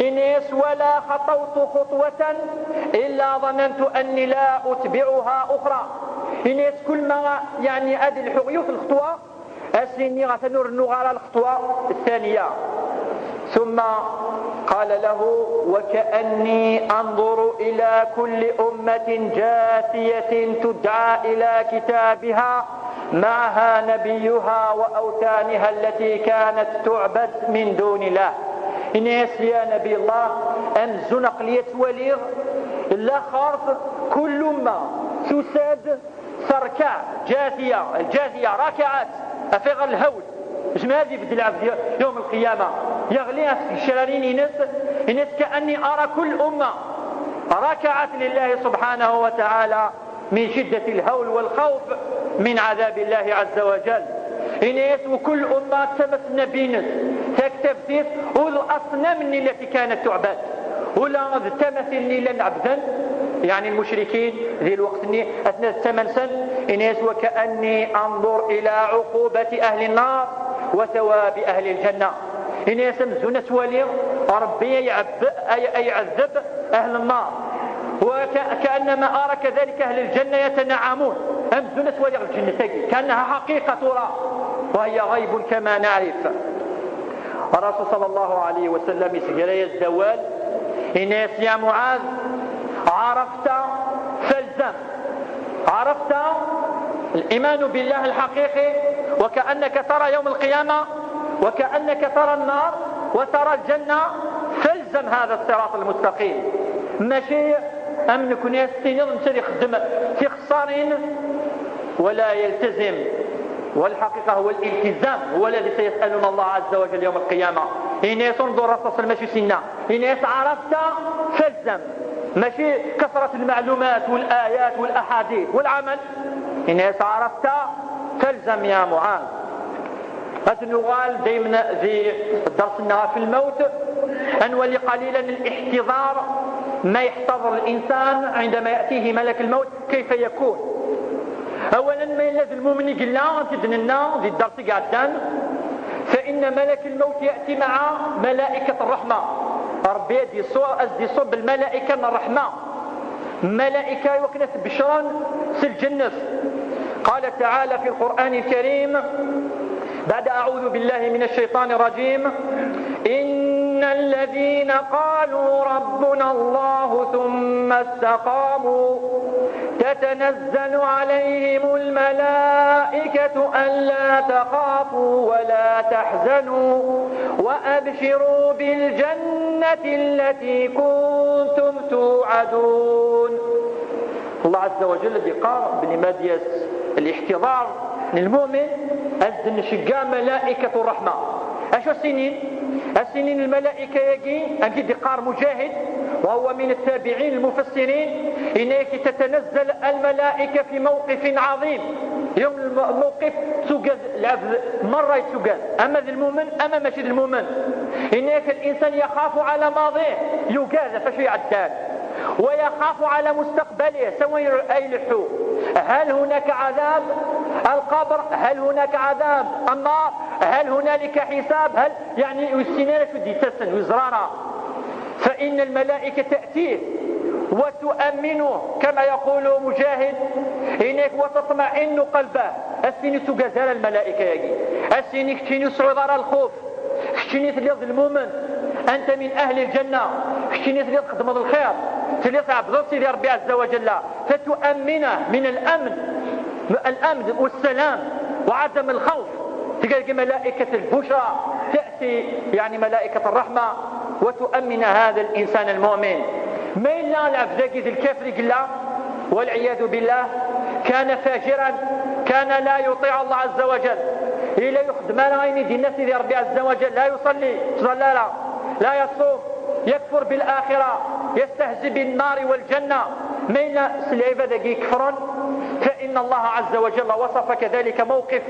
إنيس ولا خطوت خطوة إلا ظننت أني لا أتبعها أخرى. الناس كل ما يعني هذه الحقيقة في الخطوة أسيني غتنور على الخطوة الثانية. ثم قال له وكأني أنظر إلى كل أمة جاثية تدعى إلى كتابها معها نبيها وأوثانها التي كانت تعبد من دون الله. الناس يا نبي الله أن زنق ليتوليغ لا خارف كل أمة تساد تركع جاثية، الجاثية راكعات أفغ الهول جمع هذه بدل العبد يوم القيامة يغلي الشرارين إنس كأني أرى كل أمة راكعات لله سبحانه وتعالى من شدة الهول والخوف من عذاب الله عز وجل. إنس وكل أمة تمثلنا بينس تكتبتيس والأصنام التي كانت تعبد ولا تمثل إلا نعبدا يعني المشركين ذي الوقت أثناء 8 سنة. إنس وكأني أنظر إلى عقوبة أهل النار وثواب أهل الجنة. إنس مزونة ولي ربي يعذب أهل النار وكأنما أرى كذلك أهل الجنة يتنعمون أمزونة ولي الجنة كأنها حقيقة ترى وهي غيب كما نعرف. الرسول صلى الله عليه وسلم يسجل الزوال إنس يا معاذ عرفت فالزم، عرفت الإيمان بالله الحقيقي وكأنك ترى يوم القيامة وكأنك ترى النار وترى الجنة فالزم هذا الصراط المستقيم. ماشي أم نكون يستنظم يخدم في خسارين ولا يلتزم، والحقيقة هو الالتزام هو الذي سيسألنا الله عز وجل يوم القيامة. إناس انظر الرسول ماشي سنة إناس عرفت فالزم ماشي كثرة المعلومات والآيات والأحاديث والعمل. إناس عرفت فالزم يا معاذ. أتنغال دايما في درسنا في الموت أنولي قليلا الاحتضار ما يحتضر الإنسان عندما يأتيه ملك الموت كيف يكون. أولا ما يلازم المؤمن يقول تدننا ذي الدرس قاعدان فإن ملك الموت يأتي مع ملائكة الرحمة. ربي أزدي صب الملائكة من الرحمة ملائكة وكنت بشرا سالجنة. قال تعالى في القرآن الكريم بعد أعوذ بالله من الشيطان الرجيم إن الذين قالوا ربنا الله ثم استقاموا تتنزل عليهم الملائكة ألا تخافوا ولا تحزنوا وأبشروا بالجنة التي كنتم توعدون. الله عز وجل الذي قال بنمادية الاحتضار للمؤمن أزن شقا ملائكة الرحمة. أشو السنين الملائكة يجي أنك دقار مجاهد وهو من التابعين المفسرين إنك تتنزل الملائكة في موقف عظيم. يوم الموقف تسجد العبد مرة يتسجد أما ذي المؤمن أما ماشي ذي المؤمن إنك الإنسان يخاف على ماضيه يجازى فشي عدال ويخاف على مستقبله سوى يلحو. هل هناك عذاب القبر؟ هل هناك عذاب النار؟ هل هنالك حساب؟ هل يعني السنين شدي تسن وزرارة. فإن الملائكة تأتيه وتؤمنه كما يقول مجاهد إنك وتطمئن قلبه. السنين تجازل الملائكة يجي السنين كتيني صعودار الخوف كتيني تليض المؤمن أنت من أهل الجنة كتيني تليض خدمة الخير تليض عبد سيدي ربي عز وجل فتؤمنه من الأمن والسلام وعدم الخوف. تلقى ملائكة البشرى تأتي يعني ملائكة الرحمة وتؤمن هذا الإنسان المؤمن. ما إلا العبد ذي الكافر قلا والعياذ بالله كان فاجرا كان لا يطيع الله عز وجل إلا يخدم غير دين الناس ذي ربي عز وجل لا يصلي لا يصوم يكفر بالآخرة يستهزئ بالنار والجنة. ما إلا العباد يكفرون فإن الله عز وجل وصف كذلك موقف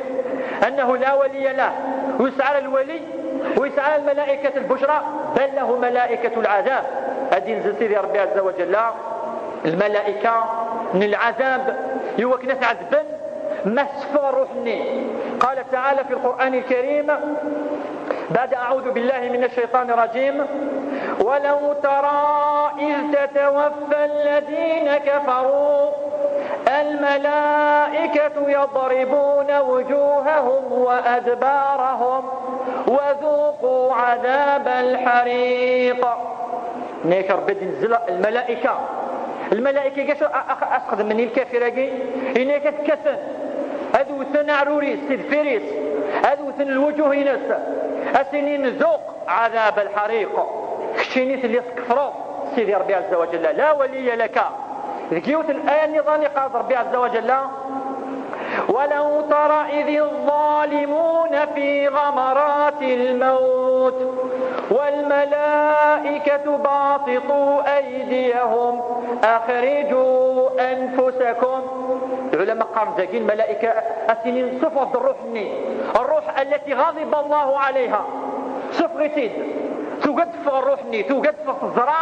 أنه لا ولي له ويسعى الولي ويسعى الملائكة البشرى بل له ملائكة العذاب. هذه نزل ربي عز وجل الملائكة من العذاب يوكنا عذبا ما سفر روحني. قال تعالى في القرآن الكريم بعد أعوذ بالله من الشيطان الرجيم ولو ترى إذ تتوفى الذين كفروا الملائكة يضربون وجوههم وأدبارهم وذوقوا عذاب الحريق. نيك ربي نزل الملائكة قاش أخذ مني الكافر هناك تكسن هذو ثن عروريس سيد هذو ثن الوجوه ناس أسنين ذوق عذاب الحريق. خشينيت اللي تكفروا سيدي ربي عز وجل لا ولي لك. ذكيوت الآية النظام قال ربي عز وجل ولو ترى إذ الظالمون في غمرات الموت والملائكة باسطوا أيديهم أخرجوا أنفسكم. العلماء قام زاكين ملائكة أسنين صفة الروح التي غضب الله عليها صفة غتيد توقد في الروح توقد في الزرع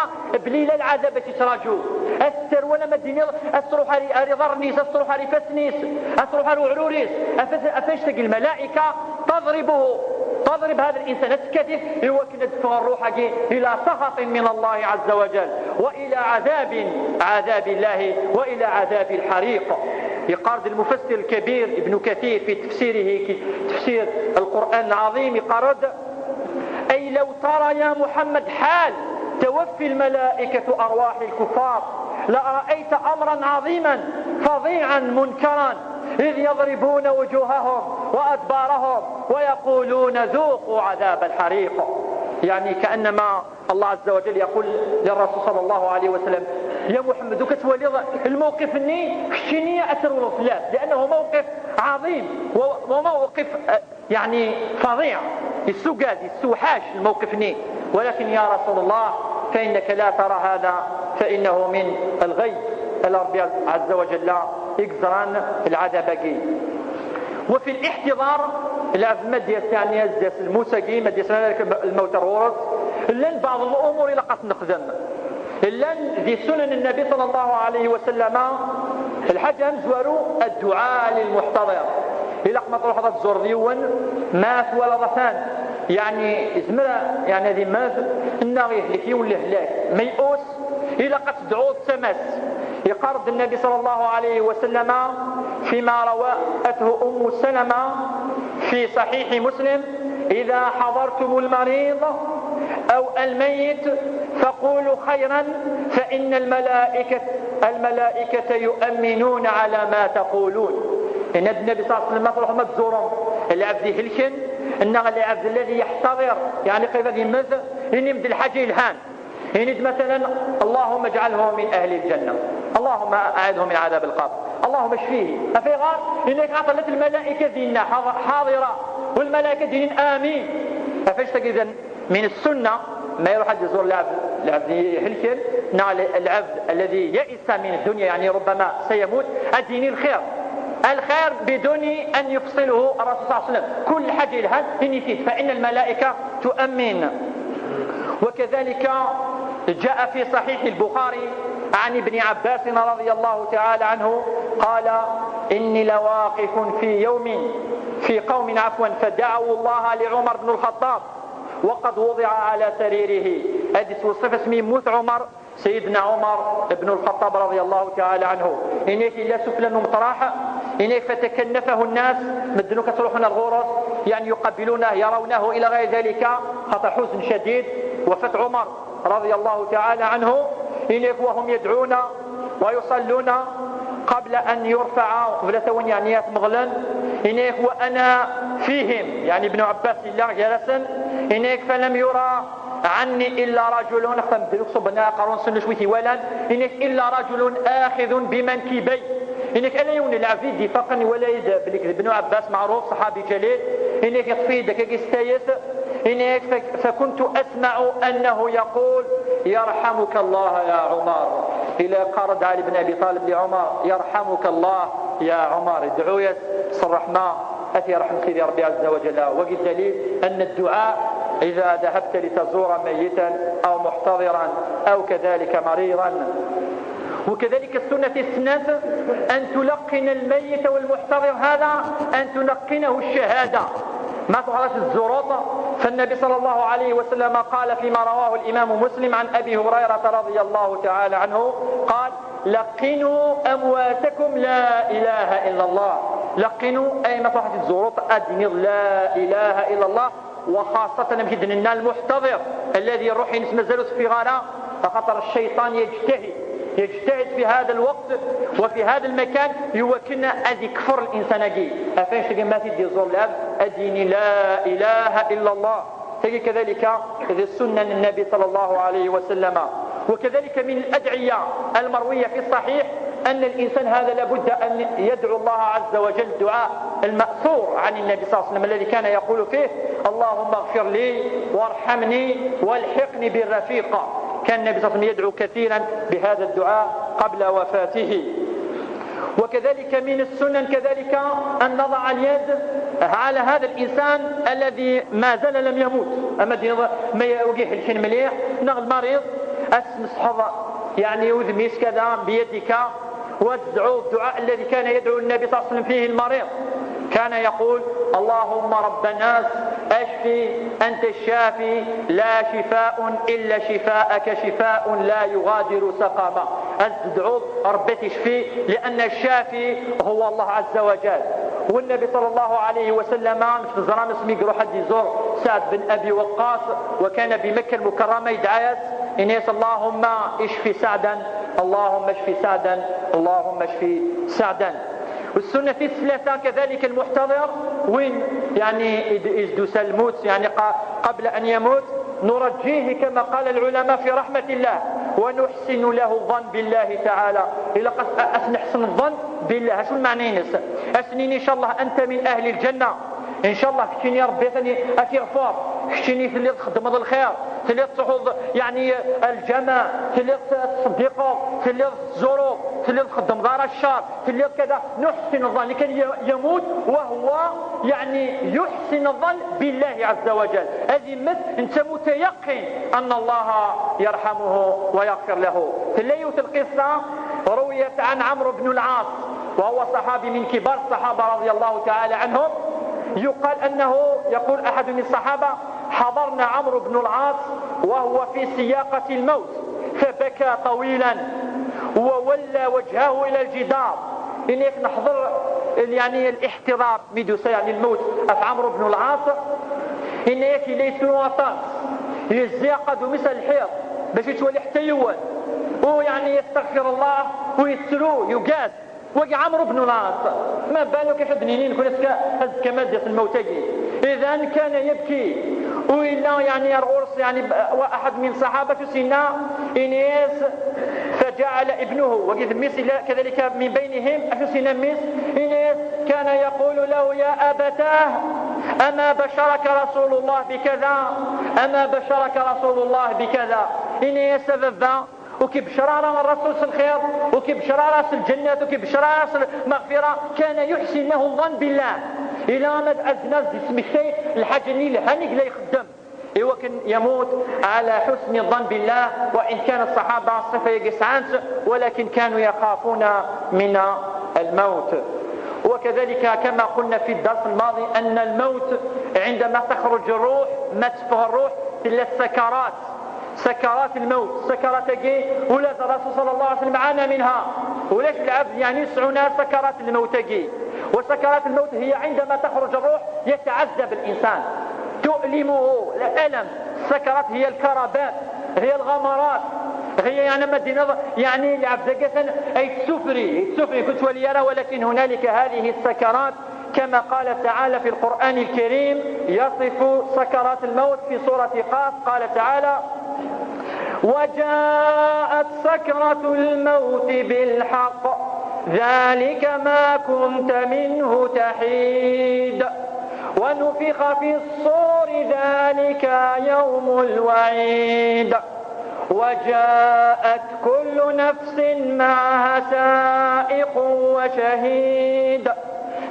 بليلة العذاب تتراجو أستر ولا مديني أستروح هاري ضرنيس أستروح هاري فسنيس أستروح هاري عروريس أفشتق الملائكة تضرب هذا الإنسان الكثير يوكد في الروح إلى سخط من الله عز وجل وإلى عذاب الله وإلى عذاب الحريق. يقارد المفسر الكبير ابن كثير في تفسيره تفسير القرآن العظيم يقارد أي لو ترى يا محمد حال توفي الملائكة أرواح الكفار لرأيت أمرا عظيما فظيعا منكرا إذ يضربون وجوههم وأدبارهم ويقولون ذوقوا عذاب الحريق. يعني كأنما الله عز وجل يقول للرسول صلى الله عليه وسلم يا محمد كتولي الموقف خشيني أثر الغفلات لأنه موقف عظيم وموقف يعني فظيع السوحاش الموقف ولكن يا رسول الله فإنك لا ترى هذا فإنه من الغيب الرب عز وجل يقزران العذاب. وفي الاحتضار العظمة ديال الثانية ديال الموسى ما ديال الموت الورث لن بعض الأمور لقد نخدم لن ذي سنن النبي صلى الله عليه وسلم الحاجة نزوروا الدعاء للمحتضر إلا ما تروح هذا الزور ديون مات ولا ضفان يعني زمرا يعني هذه مات النغيه لكي ولا هلاك ميؤوس إلا قد تدعو التماس. يقرض النبي صلى الله عليه وسلم فيما رواته أم سلمة في صحيح مسلم إذا حضرتم المريض أو الميت فقولوا خيرا فإن الملائكة يؤمنون على ما تقولون. إن النبي صلى الله عليه وسلم تروح ما تزورهم العبد يهلكن إن العبد الذي يحتضر يعني قيفة يمثل إن يمد الحاجة الهان إن مثلا اللهم اجعله من أهل الجنة اللهم أعاده من عذاب القبر اللهم اشفيه أفيغار إنك عطلت الملائكة ديننا حاضرة والملائكة دين آمين. أفشتك إذن من السنة ما يروح حد يزور العبد يهلكن العبد الذي يئس من الدنيا يعني ربما سيموت الدين الخير بدون أن يفصله الرسول صلى الله عليه وسلم كل حاجة لها يفيد فإن الملائكة تؤمن. وكذلك جاء في صحيح البخاري عن ابن عباس رضي الله تعالى عنه قال إني لواقف في قوم فدعوا الله لعمر بن الخطاب وقد وضع على سريره هذه وصفة اسمه موت عمر سيدنا عمر بن الخطاب رضي الله تعالى عنه إنك إلا سفلا مطراح إنك فتكنفه الناس مدنو كتروحنا الغرص يعني يقبلونه يرونه إلى غير ذلك خطأ حزن شديد وفاة عمر رضي الله تعالى عنه إنك وهم يدعون ويصلون قبل أن يرفع قبل ثواني يعني مغلن إنك وأنا فيهم يعني ابن عباس الله جلسا إنك فلم يرى عني إلا رجل نختم دلوك صبنا قرون سنشوي ولا إنك إلا رجل آخذ بمنكبي إنك ألا يون العبيد دفاقا ولا يد ابن عباس معروف صحابي جليل إنك يطفي دكاك يستيس إنك فكنت أسمع أنه يقول يرحمك الله يا عمر إلى قارد علي بن أبي طالب لعمر يرحمك الله يا عمر ادعو يس الرحمة أتي رحمة سيدي ربي عز وجل. وقد دليل أن الدعاء إذا ذهبت لتزور ميتا أو محتضرا أو كذلك مريضا. وكذلك السنة السنة أن تلقن الميت والمحتضر هذا أن تلقنه الشهادة ما تخرج الزروط. فالنبي صلى الله عليه وسلم قال فيما رواه الإمام مسلم عن أبي هريرة رضي الله تعالى عنه قال لقنوا أمواتكم لا إله إلا الله. لقنوا أي ما واحد الزروط أدني لا إله إلا الله، وخاصة مجد لنا المحتضر الذي يروح مازالو في غانا، فخاطر الشيطان يجتهد في هذا الوقت وفي هذا المكان يوكلنا أن يكفر الإنسان كي أفاش ما تدي زور الأب أديني لا إله إلا الله. تجي كذلك السنة النبي صلى الله عليه وسلم. وكذلك من الأدعية المروية في الصحيح أن الإنسان هذا لابد أن يدعو الله عز وجل الدعاء المأثور عن النبي صلى الله عليه وسلم الذي كان يقول فيه اللهم اغفر لي وارحمني والحقني بالرفيق. كان النبي صلى الله عليه وسلم يدعو كثيرا بهذا الدعاء قبل وفاته. وكذلك من السنن كذلك أن نضع اليد على هذا الإنسان الذي ما زال لم يموت، أما ما يوقيه الحين مليح نغ المريض أسمسحظ يعني وذميس كذا بيدك وادعو الدعاء الذي كان يدعو النبي صلى الله عليه وسلم فيه المريض. كان يقول اللهم رب الناس أشفي أنت الشافي لا شفاء إلا شفاءك شفاء لا يغادر سقما. أدعو ربي تشفي لأن الشافي هو الله عز وجل. والنبي صلى الله عليه وسلم في الزرام اسمي يروح حد يزور سعد بن أبي وقاص وكان بمكة المكرمة يدعيس إنيس اللهم اشفي سعدا اللهم اشفي سعدا اللهم اشفي سعدا. والسنة في الثلاثة كذلك المحتضر وين يعني يجدس الموت يعني قبل أن يموت نرجيه كما قال العلماء في رحمة الله ونحسن له الظن بالله تعالى. إلا نحسن الظن بالله شو المعنى أسنين إن شاء الله أنت من أهل الجنة إن شاء الله كتيني ربي ثاني أتغفر كتيني في اللي تخدم الخير في اللي تحوض يعني الجماع في اللي تصدقه في اللي تزوره في اللي تخدم دار الشر في اللي كذا نحسن الظن لكن يموت وهو يعني يحسن الظن بالله عز وجل. هذه مثل أنت متيقن أن الله يرحمه ويغفر له. في الليلة القصة رويت عن عمرو بن العاص وهو صحابي من كبار الصحابة رضي الله تعالى عنهم. يقال أنه يقول أحد من الصحابة حضرنا عمرو بن العاص وهو في سياقة الموت فبكى طويلا وولى وجهه إلى الجدار. إنك نحضر يعني الاحتضار ميدوسا يعني الموت في عمرو بن العاص إنك ليسوا وطاس يزيقد مثل الحيط باش يتولي حتى يول ويعني يستغفر الله ويسلو يقاد وقع عمرو بن العاص ما بالك كيف بنينين كل كما ديت الموتى. إذا كان يبكي وإلا يعني يرغرس يعني واحد من صحابة سيدنا إنيس فجعل ابنه وقد ميس كذلك من بينهم سيدنا ميس إنيس كان يقول له يا أبتاه أما بشرك رسول الله بكذا أما بشرك رسول الله بكذا. إنيس ذا وكبشرى راس الرسول في الخير وكبشرى راس الجنة وكبشرى راس المغفرة كان يحسن له الظن بالله إلى مد أزناز اسم الشيء الحاجة الهنيك لا يخدم كان يموت على حسن الظن بالله. وإن كان الصحابة صفة يقسعنت ولكن كانوا يخافون من الموت. وكذلك كما قلنا في الدرس الماضي أن الموت عندما تخرج الروح ما تفه الروح إلا السكرات سكرات الموت سكرات جي ولا الرسول صلى الله عليه وسلم عانى منها ولاش العبد يعني يسعنا سكرات الموت جي. وسكرات الموت هي عندما تخرج الروح يتعذب الإنسان تؤلمه الألم. السكرات هي الكربات هي الغمرات هي يعني مدينة يعني العبد جسن أي تسفري كنت وليرى. ولكن هنالك هذه السكرات كما قال تعالى في القرآن الكريم يصف سكرات الموت في سورة قاف قال تعالى وجاءت سكرة الموت بالحق ذلك ما كنت منه تحيد ونفخ في الصور ذلك يوم الوعيد وجاءت كل نفس معها سائق وشهيد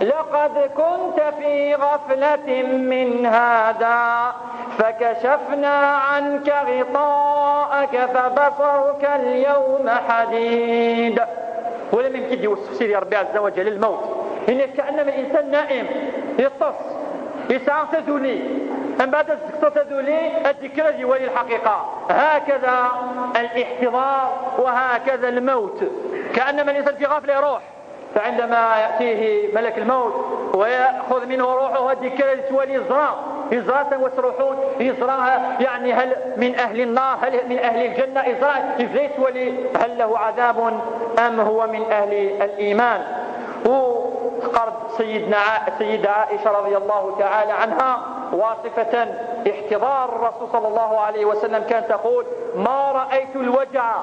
لقد كنت في غفلة من هذا فكشفنا عنك غطاءك فبصرك اليوم حديد. ولم يمكن يوصف سيدي ربي عز وجل الموت إنه كأنما الإنسان نائم يطص يسعى تذولي أم بعد الزكتة تذولي الذكرى يولي الحقيقة. هكذا الاحتضار وهكذا الموت كأنما الإنسان في غفلة يروح، فعندما يأتيه ملك الموت ويأخذ منه روحه هذه كلا تولي يزرع وتروحون يزرعها، يعني هل من أهل النار هل من أهل الجنة يزرع ولي هل له عذاب أم هو من أهل الإيمان. وقرد سيدة عائشة رضي الله تعالى عنها واصفة احتضار الرسول صلى الله عليه وسلم كانت تقول: ما رأيت الوجع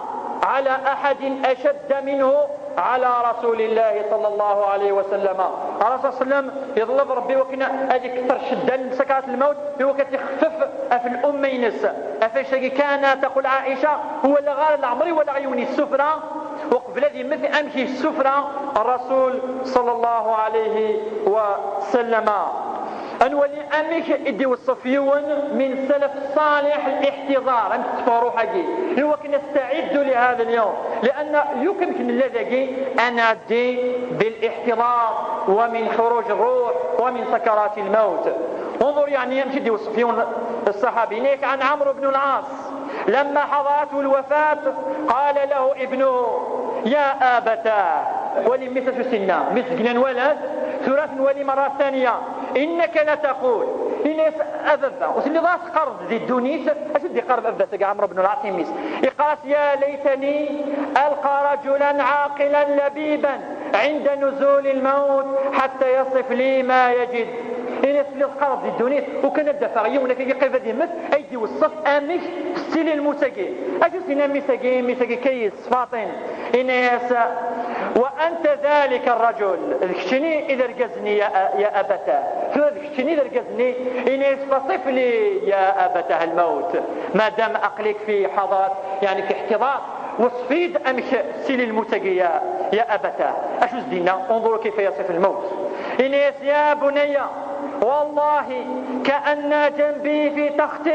على أحد أشد منه على رسول الله صلى الله عليه وسلم. الرسول صلى الله عليه وسلم يطلب ربي وكنا هذيك كثر شدة سكرات الموت هو كتخفف في الأمينس أفاش كان تقول عائشة هو اللي غار العمري ولا عيوني السفرة وقبل ذي مثل أمشي السفرة الرسول صلى الله عليه وسلم. أنولي أميك إدي والصفيون من سلف صالح الاحتضار أن تفاروا حقي هو كنا نستعد لهذا اليوم، لأن يمكن الذي أنا دي بالاحتضار ومن خروج الروح ومن سكرات الموت. انظر يعني يمشي إدي والصفيون الصحابي عن عمرو بن العاص لما حضرته الوفاة قال له ابنه: يا أبتاه، ولي مثل سنة مسجنا ولد ثلاث ولي مرة ثانية إنك لتقول إنس أبدا وسلي ضاس قرض ذي الدونيس أشد قرض أبدا عمرو بن العاص يقاس: يا ليتني ألقى رجلا عاقلا لبيبا عند نزول الموت حتى يصف لي ما يجد. إنس اللي قرض ذي الدونيس وكان الدفع يوم كي يقف ذي مثل أيدي والصف أمش ستيل المساقي أجل سينا مساقي كيس فاطن إنس وأنت ذلك الرجل ذكشني إذا رقزني يا أبتاه ذكشني إذا رقزني إنس فصف لي يا أبتاه الموت ما دام أقلك في حضارة يعني في احتضار وصفيد أمش سيل المساقي يا أبتاه. أشو زدينا انظروا كيف يصف الموت. إنس يا بني والله كأن جنبي في تخت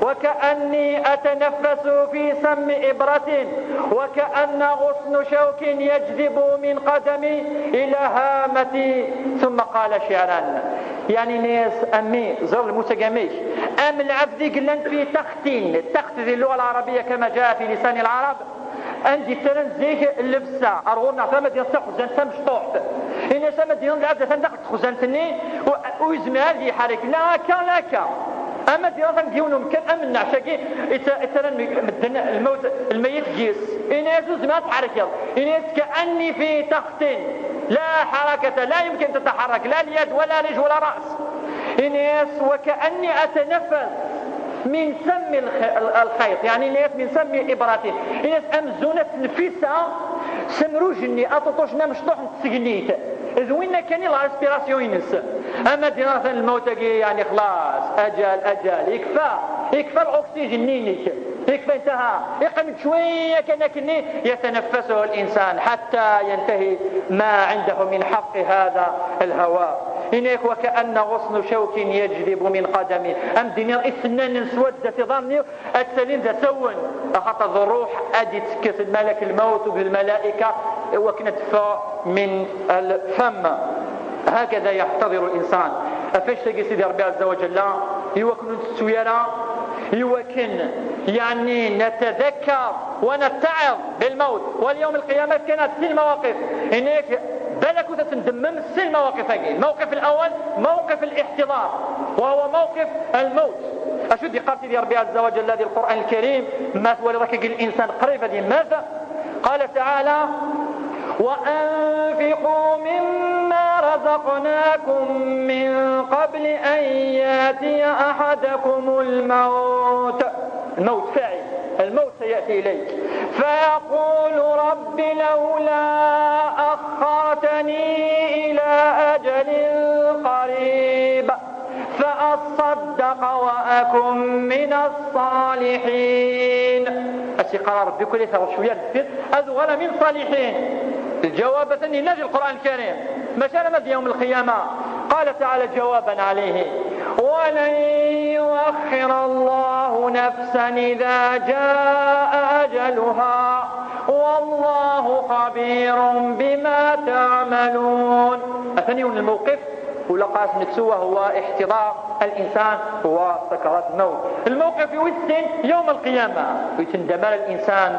وكأني أتنفس في سم إبرة وكأن غصن شوك يجذب من قدمي إلى هامتي. ثم قال شعرا يعني ناس أمي زر المتقاميش أم العبد قلن في تختين التخت ذي اللغة العربية كما جاء في لسان العرب عندي ترنزيك اللبسة أرغونا ثم دينا تخزن تمشطوح إن سما دينا العبد تندقل تخزن تني ويزمي هذه حرك لا كا أما دينا تنقيونه مكان أمنا عشاكي إترن الموت الميت جيس إن يزوز ما تحرك إن كأني في تخت لا حركة لا يمكن تتحرك لا اليد ولا رجل ولا رأس. إن وكأني أتنفس من سم الخيط يعني ناس من سم إبراتين ناس أمزونة نفسها سمروجني أطوطوشنا مشطوح نتسجنيت ذوينا كاني الاسبيراسيون ينس. أما دينا الموت يعني خلاص أجال يكفى الأكسجين نينيك يكفى انتهى يقعد شوية كأنك يتنفسه الإنسان حتى ينتهي ما عنده من حق هذا الهواء. إنك وكأن غصن شوك يجذب من قدمي أم دنيا إثنان سودة ظني التلين ذا سون أخطى الروح أدي تكسد ملك الموت بالملائكة وكنتفى من الفم. هكذا يحتضر الإنسان. أفاش تجي سيدي ربي عز وجل يوكن السيارة يوكن يعني نتذكر ونتعظ بالموت. واليوم القيامة كانت في المواقف هناك بالك وتتندمم في المواقف هذه. الموقف الأول موقف الاحتضار وهو موقف الموت. أشد قرتي دي ربي عز وجل الذي القرآن الكريم ما ولذلك الإنسان قريب هذه ماذا قال تعالى: وأنفقوا مما رزقناكم من قبل أن يأتي أحدكم الموت فاعل الموت سيأتي إليك فيقول رب لولا أخرتني إلى أجل قريب فأصدق وأكن من الصالحين. قال ربي كل شوية أذغل من صالحين. الجواب ثاني نجي القرآن الكريم مشان يوم القيامة قال تعالى جوابا عليه: ولن يؤخر الله نفسا إذا جاء أجلها والله خبير بما تعملون. الثاني الموقف ولقاس نفسه هو احتضار الإنسان هو سكرات الموت. الموقف يوسن يوم القيامة ويتندمر الإنسان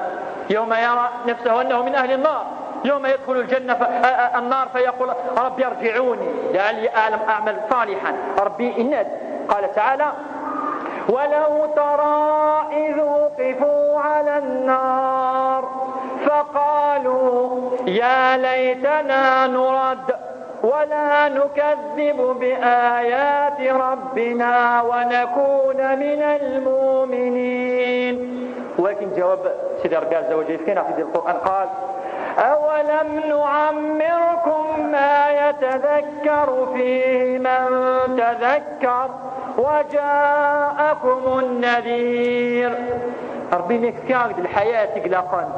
يوم يرى نفسه أنه من أهل النار يوم يدخل النار فيقول ربي ارجعوني لعلي أعمل صالحا ربي إناد. قال تعالى ولو ترى إذ وقفوا على النار فقالوا يا ليتنا نرد ولا نكذب بآيات ربنا ونكون من المؤمنين. ولكن جواب سيدي ربي عز وجل في القرآن قال أولم نعمركم ما يتذكر فيه من تذكر وجاءكم النذير. ربي نكسكاك الحياة تقلقان